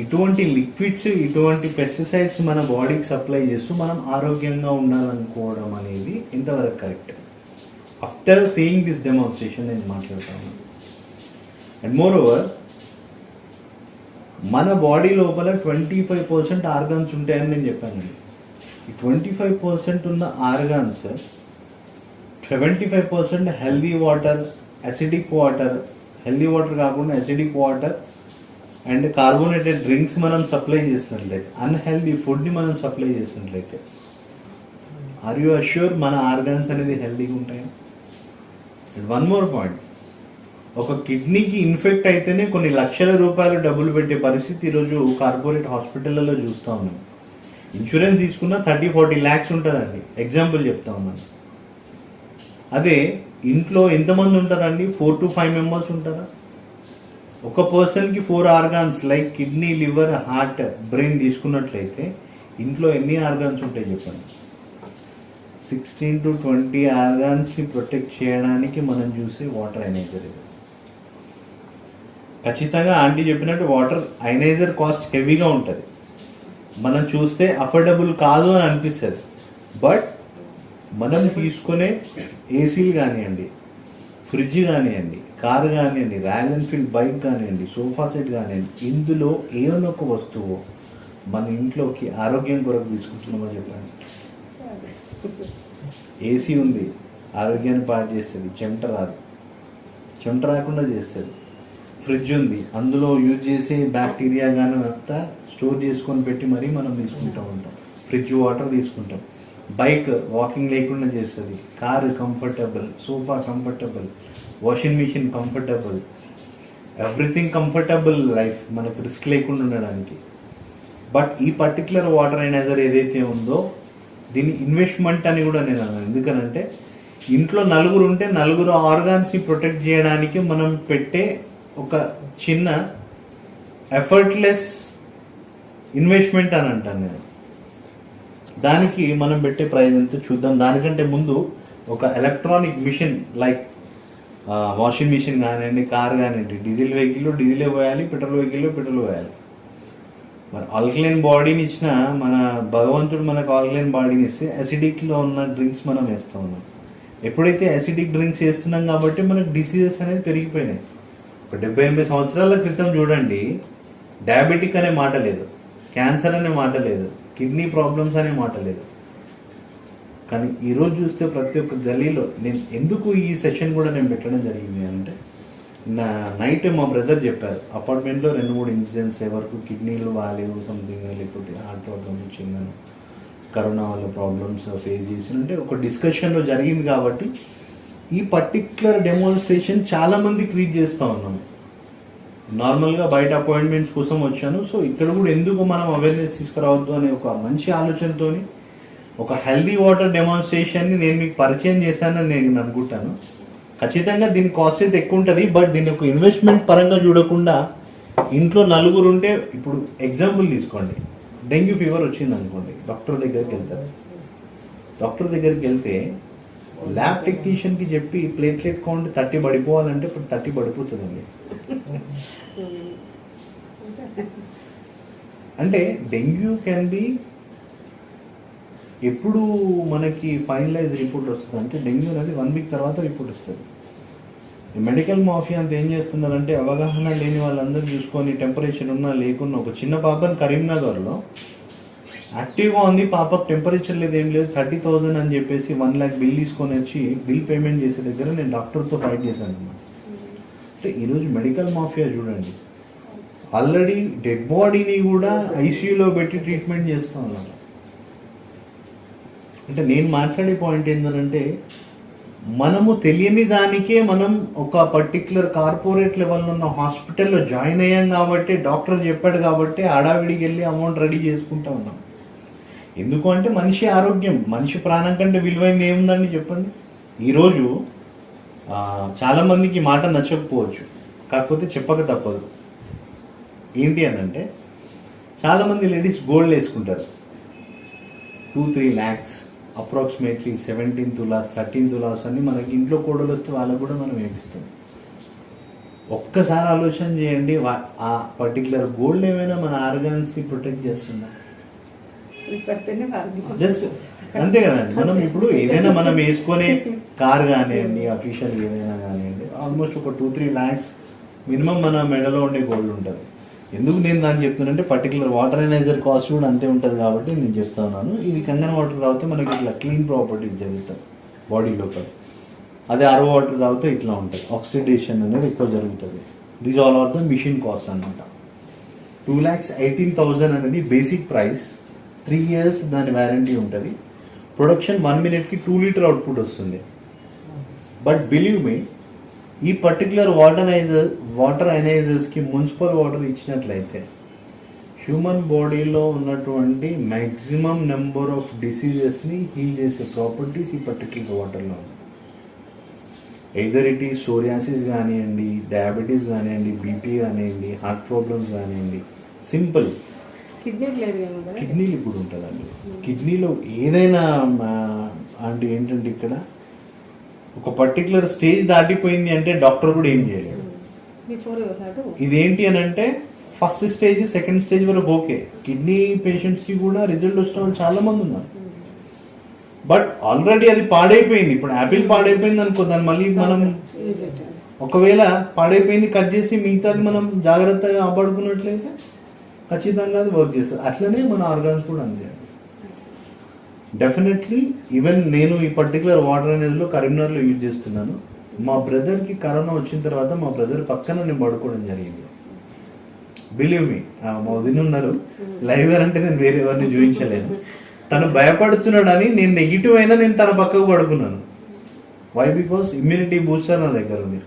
ఇటువంటి లిక్విడ్స్, ఇటువంటి పెస్టిసైడ్స్ మన బాడీకి సప్లై చేస్తూ మనం ఆరోగ్యంగా ఉండాలనుకోవడం అనేది ఎంతవరకు correct? After seeing this demonstration నేను మాట్లాడతాను. అండ్ మోర్ ఓవర్ మన బాడీ లోపల 25% ఆర్గాన్స్ ఉంటాయని నేను చెప్పానండి. ఈ 25% ఉన్న organs 75% healthy water, acidic water, healthy water కాకుండా acidic water and carbonated drinks మనం సప్లై చేసినట్లయితే, అన్హెల్దీ ఫుడ్ని మనం సప్లై చేసినట్లయితే, ఆర్ యూ అష్యూర్ మన ఆర్గాన్స్ అనేది హెల్దీగా ఉంటాయి? వన్ మోర్ పాయింట్, ఒక కిడ్నీకి ఇన్ఫెక్ట్ అయితేనే కొన్ని లక్షల రూపాయలు డబ్బులు పెట్టే పరిస్థితి ఈరోజు కార్పొరేట్ హాస్పిటల్లో చూస్తూ ఉన్నాం. ఇన్సూరెన్స్ తీసుకున్న 30-40 lakhs ఉంటుందండి. ఎగ్జాంపుల్ చెప్తా ఉన్నాను. అదే ఇంట్లో ఎంతమంది ఉంటారండి? 4 to 5 members ఉంటారా? ఒక పర్సన్కి 4 organs like kidney, liver, heart, brain తీసుకున్నట్లయితే ఇంట్లో ఎన్ని ఆర్గాన్స్ ఉంటాయి చెప్పండి? 16 to 20 ఆర్గాన్స్ని ప్రొటెక్ట్ చేయడానికి మనం చూసే వాటర్ అయనైజర్ ఇది. ఖచ్చితంగా ఆంటీ చెప్పినట్టు వాటర్ అయనైజర్ కాస్ట్ హెవీగా ఉంటుంది. మనం చూస్తే అఫోర్డబుల్ కాదు అని అనిపిస్తుంది. బట్ మనం తీసుకునే ఏసీలు కానివ్వండి, ఫ్రిడ్జ్ కానివ్వండి, కారు కానివ్వండి, రాయల్ ఎన్ఫీల్డ్ బైక్ కానివ్వండి, సోఫా సెట్ కానివ్వండి, ఇందులో ఏదైనా ఒక వస్తువు మన ఇంట్లోకి ఆరోగ్యం కొరకు తీసుకుంటున్నామో చెప్పండి. ఏసీ ఉంది, ఆరోగ్యాన్ని పాడు చేస్తుంది, చెమట రాదు, చెమట రాకుండా చేస్తుంది. ఫ్రిడ్జ్ ఉంది, అందులో యూజ్ చేసే బ్యాక్టీరియా కానీ అంతా స్టోర్ చేసుకొని పెట్టి మరీ మనం తీసుకుంటూ ఉంటాం. ఫ్రిడ్జ్ వాటర్ తీసుకుంటాం. బైక్ వాకింగ్ లేకుండా చేస్తుంది. Car comfortable, sofa comfortable, washing machine comfortable, everything comfortable life మనకు రిస్క్ లేకుండా ఉండడానికి. బట్ ఈ పర్టికులర్ వాటర్ అయనైజర్ ఏదైతే ఉందో దీని ఇన్వెస్ట్మెంట్ అని కూడా నేను అన్నాను. ఎందుకనంటే ఇంట్లో 9 ఉంటే 9 ఆర్గాన్స్ని ప్రొటెక్ట్ చేయడానికి మనం పెట్టే ఒక చిన్న ఎఫర్ట్లెస్ ఇన్వెస్ట్మెంట్ అని అంటాను నేను. దానికి మనం పెట్టే ప్రైస్ ఎంతో చూద్దాం. దానికంటే ముందు ఒక electronic machine like washing machine కానివ్వండి, కార్ కానివ్వండి, డీజిల్ వెహికల్లో డీజిలే పోయాలి, పెట్రోల్ వెహికల్లో పెట్రోల్ పోయాలి. మరి ఆల్కలైన్ బాడీని ఇచ్చిన మన భగవంతుడు మనకు ఆల్కలైన్ బాడీని ఇస్తే అసిడిక్లో ఉన్న డ్రింక్స్ మనం వేస్తూ ఉన్నాం. ఎప్పుడైతే అసిడిక్ డ్రింక్స్ వేస్తున్నాం కాబట్టి మనకు డిసీజెస్ అనేది పెరిగిపోయినాయి. ఒక 70-80 సంవత్సరాల క్రితం చూడండి, డయాబెటిక్ అనే మాట లేదు, క్యాన్సర్ అనే మాట లేదు, కిడ్నీ ప్రాబ్లమ్స్ అనే మాట లేదు. కానీ ఈరోజు చూస్తే ప్రతి ఒక్క గలీలో, నేను ఎందుకు ఈ సెషన్ కూడా నేను పెట్టడం జరిగింది అంటే, నైట్ మా బ్రదర్ చెప్పారు, అపార్ట్మెంట్లో 2-3 ఇన్సిడెంట్స్ వరకు కిడ్నీలు బాగాలేవు, సంథింగ్, లేకపోతే హార్ట్ ప్రాబ్లమ్ వచ్చిందని, కరోనా వల్ల ప్రాబ్లమ్స్ ఫేస్ చేసి అంటే ఒక డిస్కషన్లో జరిగింది. కాబట్టి ఈ పర్టిక్యులర్ డెమోన్స్ట్రేషన్ చాలామంది క్రియేట్ చేస్తూ ఉన్నాము. నార్మల్గా బయట అపాయింట్మెంట్స్ కోసం వచ్చాను, సో ఇక్కడ కూడా ఎందుకు మనం అవేర్నెస్ తీసుకురావద్దు అనే ఒక మంచి ఆలోచనతో ఒక హెల్దీ వాటర్ డెమాన్స్ట్రేషన్ని నేను మీకు పరిచయం చేశానని నేను అనుకుంటాను. ఖచ్చితంగా దీని కాస్ట్ అయితే ఎక్కువ ఉంటుంది, బట్ దీని ఒక ఇన్వెస్ట్మెంట్ పరంగా చూడకుండా ఇంట్లో 4 ఉంటే, ఇప్పుడు ఎగ్జాంపుల్ తీసుకోండి, డెంగ్యూ ఫీవర్ వచ్చింది అనుకోండి, డాక్టర్ దగ్గరికి వెళ్తారు. డాక్టర్ దగ్గరికి వెళ్తే ల్యాబ్ టెక్నీషియన్కి చెప్పి ప్లేట్లెట్ కౌంట్ 30 పడిపోవాలంటే ఇప్పుడు 30 పడిపోతుందండి. అంటే డెంగ్యూ క్యాన్ బి ఎప్పుడు మనకి ఫైనలైజ్ రిపోర్ట్ వస్తుంది అంటే, డెంగ్యూ అనేది 1 వీక్ తర్వాత రిపోర్ట్ వస్తుంది. మెడికల్ మాఫియా అంతా ఏం చేస్తున్నారంటే, అవగాహన లేని వాళ్ళందరూ చూసుకొని టెంపరేచర్ ఉన్నా లేకున్నా, ఒక చిన్న పాపని కరీంనగర్లో యాక్టివ్గా ఉంది, పాపకు టెంపరేచర్ లేదు, ఏం లేదు, 30,000 అని చెప్పేసి 1 lakh బిల్ తీసుకొని వచ్చి బిల్ పేమెంట్ చేసే దగ్గర నేను డాక్టర్తో ఫైట్ చేశాను అన్నమాట. అంటే ఈరోజు మెడికల్ మాఫియా చూడండి, ఆల్రెడీ డెడ్ బాడీని కూడా ఐసీయూలో పెట్టి ట్రీట్మెంట్ చేస్తూ ఉన్నారు. అంటే నేను మాట్లాడే పాయింట్ ఏంటంటే, మనము తెలియని దానికే మనం ఒక పర్టిక్యులర్ కార్పొరేట్ లెవెల్లో ఉన్న హాస్పిటల్లో జాయిన్ అయ్యాం కాబట్టి, డాక్టర్ చెప్పాడు కాబట్టి హడావిడికి వెళ్ళి అమౌంట్ రెడీ చేసుకుంటా ఉన్నాం. ఎందుకు అంటే మనిషి ఆరోగ్యం, మనిషి ప్రాణం కంటే విలువైంది ఏముందండి చెప్పండి. ఈరోజు చాలామందికి మాట నచ్చకపోవచ్చు, కాకపోతే చెప్పక తప్పదు. ఏంటి అని అంటే, చాలామంది లేడీస్ గోల్డ్ వేసుకుంటారు, 2-3 lakhs, అప్రాక్సిమేట్లీ 17 తులాస్ 13 తులాస్ అని మనకి ఇంట్లో కోడలు వస్తే వాళ్ళకు కూడా మనం వేపిస్తాం. ఒక్కసారి ఆలోచన చేయండి, ఆ పర్టికులర్ గోల్డ్ ఏమైనా మన ఆర్గాన్స్ని ప్రొటెక్ట్ చేస్తుందా? జస్ట్ అంతే కదండి. మనం ఇప్పుడు ఏదైనా మనం వేసుకునే కార్ కానివ్వండి, అఫీషియల్ ఏదైనా కానివ్వండి, ఆల్మోస్ట్ ఒక 2-3 lakhs మినిమం మన మెడలో ఉండే గోల్డ్ ఉంటుంది. ఎందుకు నేను దాన్ని చెప్తున్నానంటే, పర్టికులర్ వాటర్ ఎనైజర్ కాస్ట్ కూడా అంతే ఉంటుంది కాబట్టి నేను చెప్తా ఉన్నాను. ఇది కంగన్ వాటర్ తాగితే మనకి ఇట్లా క్లీన్ ప్రాపర్టీస్ జరుగుతాయి బాడీ లోపల. అదే ఆర్ఓ వాటర్ తాగితే ఇట్లా ఉంటుంది, ఆక్సిడేషన్ అనేది ఎక్కువ జరుగుతుంది. These all are the machine cost అనమాట. 2,18,000 అనేది బేసిక్ ప్రైస్. 3 years దాని వ్యారంటీ ఉంటుంది. ప్రొడక్షన్ 1 minute 2 లీటర్ అవుట్పుట్ వస్తుంది. బట్ బిలీవ్ మీ, ఈ పర్టికులర్ వాటర్ ఎనైజర్స్కి మున్సిపల్ వాటర్ ఇచ్చినట్లయితే హ్యూమన్ బాడీలో ఉన్నటువంటి మ్యాక్సిమం నెంబర్ ఆఫ్ డిసీజెస్ని హీల్ చేసే ప్రాపర్టీస్ ఈ పర్టికులర్ వాటర్లో ఉంది. ఎయిదర్ ఇట్ ఈస్ సోరియాసిస్ కానివ్వండి, డయాబెటీస్ కానివ్వండి, బీపీ కానివ్వండి, హార్ట్ ప్రాబ్లమ్స్ కానివ్వండి, సింపుల్. కిడ్నీలు ఇప్పుడు ఉంటుందండి. కిడ్నీలో ఏదైనా అంటే ఏంటంటే, ఇక్కడ ఒక పర్టికులర్ స్టేజ్ దాటిపోయింది అంటే డాక్టర్ కూడా ఏం చేయలేడు. ఇదేంటి అని అంటే, ఫస్ట్ స్టేజ్, సెకండ్ స్టేజ్ వరకు ఓకే. కిడ్నీ పేషెంట్స్కి కూడా రిజల్ట్ వచ్చిన వాళ్ళు చాలా మంది ఉన్నారు. బట్ ఆల్రెడీ అది పాడైపోయింది. ఇప్పుడు యాపిల్ పాడైపోయింది అనుకో, దాన్ని మళ్ళీ మనం ఒకవేళ పాడైపోయింది కట్ చేసి మిగతాది మనం జాగ్రత్తగా కాపాడుకున్నట్లయితే ఖచ్చితంగా అది వర్క్ చేస్తుంది. అట్లనే మన ఆర్గాన్స్ కూడా అంతే. డెఫినెట్లీ ఈవెన్ నేను ఈ పర్టికులర్ వాటర్ అనేదిలో కరీంనగర్లో యూజ్ చేస్తున్నాను. మా బ్రదర్కి కరోనా వచ్చిన తర్వాత మా బ్రదర్ పక్కన నేను పడుకోవడం జరిగింది. బిలీవ్ మీ, మా వదిన ఉన్నారు లైవ్ అంటే నేను వేరే ఎవరిని చూపించలేను. తను భయపడుతున్నాడని నేను నెగిటివ్ అయినా నేను తన పక్కకు పడుకున్నాను. వై? బికాస్ ఇమ్యూనిటీ బూస్టర్ నా దగ్గర ఉంది.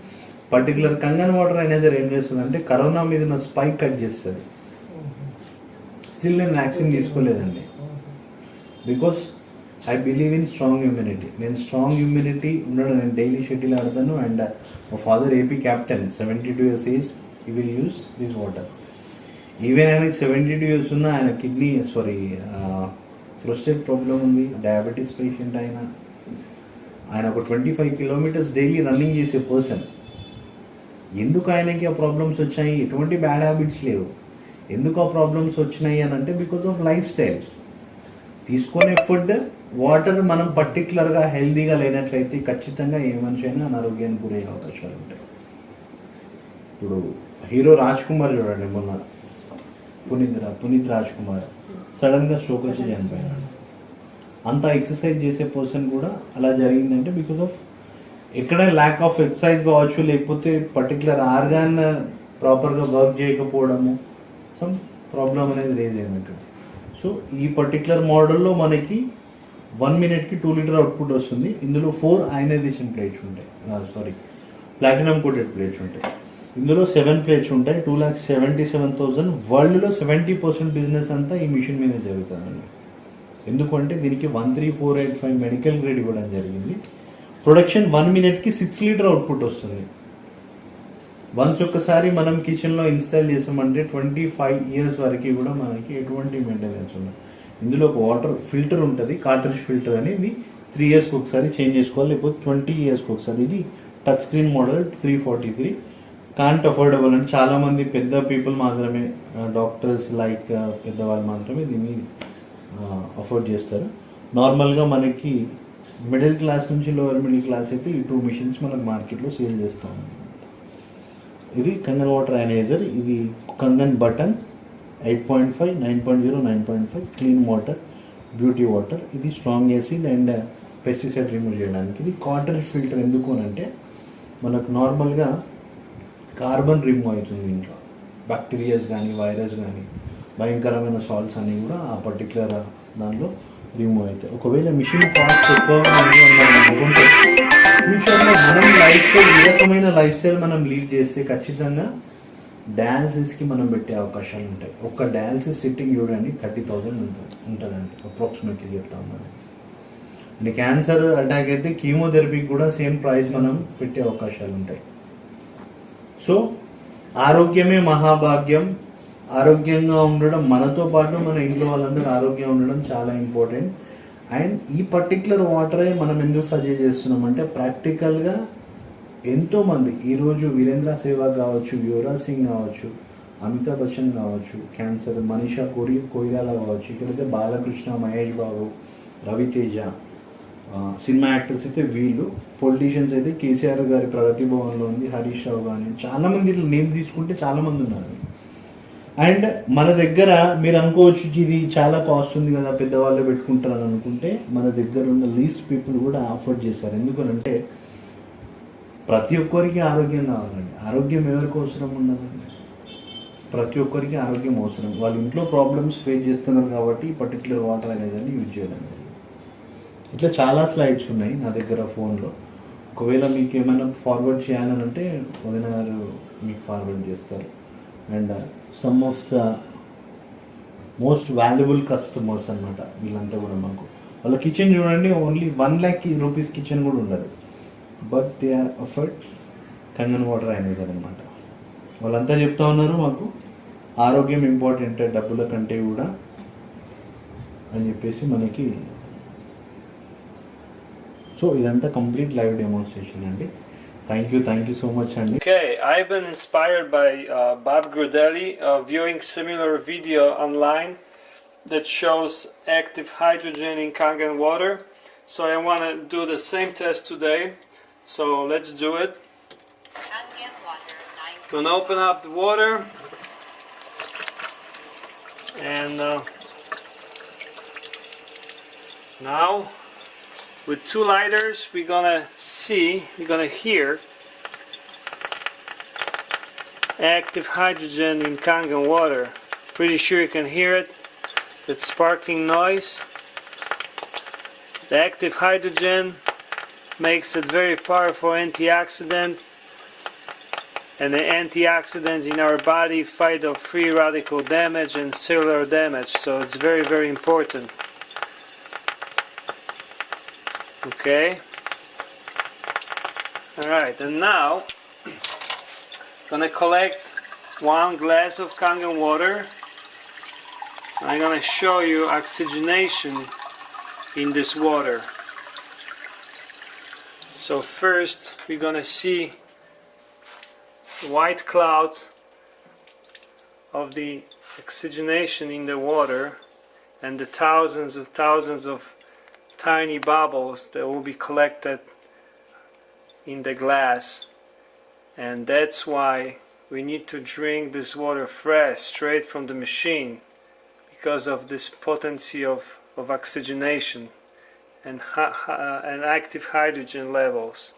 పర్టికులర్ కంగన్ వాటర్ అనేది ఏం చేస్తుంది అంటే, కరోనా మీద నా స్పైక్ కట్ చేస్తుంది. స్టిల్ నేను వ్యాక్సిన్ తీసుకోలేదండి. Because I believe in strong immunity. నేను స్ట్రాంగ్ ఇమ్యూనిటీ ఉండడం, నేను డైలీ షటిల్ ఆడతాను. అండ్ మా father AP captain, 72 years age, he will use this water. Even ఆయనకి 72 years ఉన్న, ఆయన కిడ్నీ ప్రోస్టేట్ ప్రాబ్లం ఉంది, డయాబెటీస్ పేషెంట్ అయినా. ఆయన ఒక 25 కిలోమీటర్స్ డైలీ రన్నింగ్ చేసే పర్సన్. ఎందుకు ఆయనకి ఆ ప్రాబ్లమ్స్ వచ్చాయి? ఎటువంటి బ్యాడ్ హ్యాబిట్స్ లేవు. ఎందుకు ఆ ప్రాబ్లమ్స్ వచ్చినాయి అని అంటే బికాజ్ ఆఫ్ లైఫ్ స్టైల్. తీసుకునే ఫుడ్, వాటర్ మనం పర్టికులర్గా హెల్దీగా లేనట్లయితే ఖచ్చితంగా ఏ మనిషి అయినా అనారోగ్యానికి గురయ్యే అవకాశాలు ఉంటాయి. ఇప్పుడు హీరో రాజ్ కుమార్ చూడండి, మొన్న పునీత్ రాజ్ కుమార్ సడన్గా స్ట్రోక్ వచ్చి చనిపోయినాడు. అంత ఎక్సర్సైజ్ చేసే పర్సన్ కూడా అలా జరిగిందంటే బికాస్ ఆఫ్ ఎక్కడ ల్యాక్ ఆఫ్ ఎక్సర్సైజ్ కావచ్చు, లేకపోతే పర్టికులర్ ఆర్గాన్ ప్రాపర్గా వర్క్ చేయకపోవడము, సమ్ ప్రాబ్లం అనేది రేజ్ అయినట్టు. సో ఈ పర్టికులర్ మోడల్లో మనకి 1 minute 2 లీటర్ అవుట్పుట్ వస్తుంది. ఇందులో 4 అయనైజేషన్ ప్లేట్స్ ఉంటాయి, ప్లాటినం కోటెడ్ ప్లేట్స్ ఉంటాయి. ఇందులో 7 ప్లేట్స్ ఉంటాయి. 2,77,000. వరల్డ్లో 70% బిజినెస్ అంతా ఈ మిషన్ మీద జరుగుతుందండి. ఎందుకంటే దీనికి 13485 మెడికల్ గ్రేడ్ ఇవ్వడం జరిగింది. ప్రొడక్షన్ 1 minute 6 లీటర్ అవుట్పుట్ వస్తుంది. వన్స్ ఒక్కసారి మనం కిచెన్లో ఇన్స్టాల్ చేసామంటే 25 years వరకు కూడా మనకి ఎటువంటి మెయింటెనెన్స్ ఉండదు. ఇందులో ఒక వాటర్ ఫిల్టర్ ఉంటుంది, కార్ట్రిడ్జ్ ఫిల్టర్ అని. ఇది 3 yearsకి ఒకసారి చేంజ్ చేసుకోవాలి, లేకపోతే 20 yearsకి ఒకసారి. ఇది touch screen model 343. Can't affordable అని చాలామంది పెద్ద పీపుల్ మాత్రమే, డాక్టర్స్ లైక్ పెద్దవాళ్ళు మాత్రమే దీన్ని అఫోర్డ్ చేస్తారు. నార్మల్గా మనకి మిడిల్ క్లాస్ నుంచి లోవర్ మిడిల్ క్లాస్ అయితే ఈ 2 machines మనకు మార్కెట్లో సేల్ చేస్తాం. ఇది కంగన్ వాటర్ అయనైజర్. ఇది Kangen button 8.5, 9.0, 9.5 clean water, beauty water. ఇది strong acid and pesticide remove చేయడానికి. ఇది కార్ట్రిడ్జ్ ఫిల్టర్. ఎందుకు అని అంటే మనకు నార్మల్గా కార్బన్ రిమూవ్ అవుతుంది ఇంట్లో. బ్యాక్టీరియాస్ కానీ వైరస్ కానీ భయంకరమైన సాల్ట్స్ అన్నీ కూడా ఆ పర్టికులర్ దానిలో రిమూవ్ అవుతాయి. ఒకవేళ మిషన్ కాస్ట్ ఎక్కువగా అనుకుంటే ఫ్యూచర్లో మనం లైఫ్ స్టైల్, ఏ రకమైన లైఫ్ స్టైల్ మనం లీడ్ చేస్తే ఖచ్చితంగా డయాలసిస్కి మనం పెట్టే అవకాశాలు ఉంటాయి. ఒక్క డయాలసిస్ సిట్టింగ్ చూడండి 30,000 ఉంటుందండి అప్రాక్సిమేట్లీ చెప్తాం మనం. అంటే క్యాన్సర్ అటాక్ అయితే కీమోథెరపీకి కూడా సేమ్ ప్రైస్ మనం పెట్టే అవకాశాలు ఉంటాయి. సో ఆరోగ్యమే మహాభాగ్యం. ఆరోగ్యంగా ఉండడం, మనతో పాటు మన ఇంట్లో వాళ్ళందరూ ఆరోగ్యంగా ఉండడం చాలా ఇంపార్టెంట్. అండ్ ఈ పర్టికులర్ వాటరే మనం ఎందుకు సజెస్ట్ చేస్తున్నామంటే ప్రాక్టికల్గా ఎంతోమంది ఈరోజు వీరేంద్ర సెహ్వాగ్ కావచ్చు, యువరాజ్ సింగ్ కావచ్చు, అమితాబ్ బచ్చన్ కావచ్చు, క్యాన్సర్ మనీషా కొయిరాలా కావచ్చు, ఇక్కడైతే బాలకృష్ణ, మహేష్ బాబు, రవితేజ, సినిమా యాక్టర్స్ అయితే వీళ్ళు, పొలిటీషియన్స్ అయితే కేసీఆర్ గారి ప్రగతి భవన్లో ఉంది, హరీష్ రావు కానీ చాలామంది ఇట్లా నేమ్ తీసుకుంటే చాలామంది ఉన్నారు. అండ్ మన దగ్గర మీరు అనుకోవచ్చు ఇది చాలా కాస్ట్ ఉంది కదా, పెద్దవాళ్ళే పెట్టుకుంటారని అనుకుంటే మన దగ్గర ఉన్న లీస్ట్ పీపుల్ కూడా అఫోర్డ్ చేశారు. ఎందుకనంటే ప్రతి ఒక్కరికి ఆరోగ్యం కావాలండి. ఆరోగ్యం ఎవరికి అవసరం ఉన్నదండి? ప్రతి ఒక్కరికి ఆరోగ్యం అవసరం. వాళ్ళ ఇంట్లో ప్రాబ్లమ్స్ ఫేస్ చేస్తున్నారు కాబట్టి పర్టికులర్ వాటర్ అనేది యూజ్ చేయడం. ఇట్లా చాలా స్లైడ్స్ ఉన్నాయి నా దగ్గర ఫోన్లో. ఒకవేళ మీకు ఏమైనా ఫార్వర్డ్ చేయాలని అంటే వదిన గారు మీకు ఫార్వర్డ్ చేస్తారు. And some of the most valuable customers అనమాట వీళ్ళంతా కూడా. మాకు వాళ్ళ కిచెన్ చూడండి, ఓన్లీ 1 lakh rupees కిచెన్ కూడా ఉండదు, but they are afford Kangen water ionizer అనమాట. వాళ్ళంతా చెప్తా ఉన్నారు మాకు ఆరోగ్యం ఇంపార్టెంట్ డబ్బుల కంటే కూడా అని చెప్పేసి మనకి. సో ఇదంతా కంప్లీట్ లైవ్ డెమోన్స్ట్రేషన్ అండి. Thank you so much, Andy. Okay, I've been inspired by Bob Grudelli, viewing similar video online that shows active hydrogen in Kangen water. So I want to do the same test today. So let's do it. Kangen water, Gonna open up the water and now with 2 lighters we're gonna hear active hydrogen in Kangen water. Pretty sure you can hear it. It's sparkling noise. The active hydrogen makes it very powerful antioxidant, and the antioxidants in our body fight off free radical damage and cellular damage, so it's very, very important. Okay. Alright, and now gonna collect 1 glass of Kangen water. I'm gonna show you oxygenation in this water. So first we're gonna see white cloud of the oxygenation in the water and the thousands of tiny bubbles that will be collected in the glass. And that's why we need to drink this water fresh, straight from the machine, because of this potency of oxygenation and active hydrogen levels.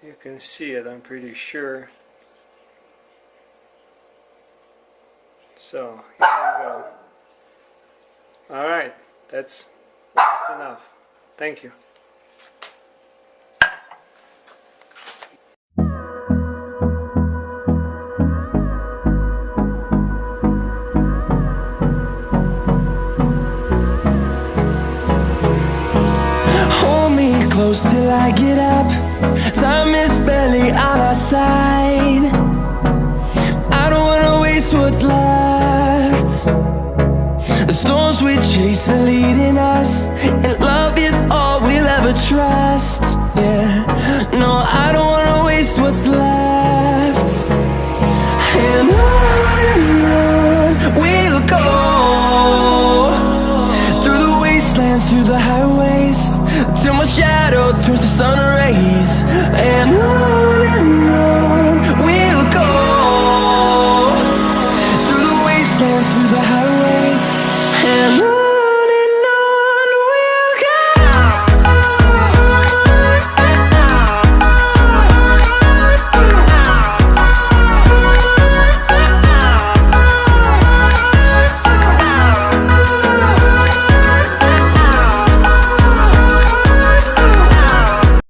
You can see it, I'm pretty sure. So here we go. Alright, that's enough. Thank you. Hold me close till I get up. Time is barely on our side. I don't wanna waste what's left. The storms we chase are leading us, and love is all we'll ever trust. Yeah, no, I don't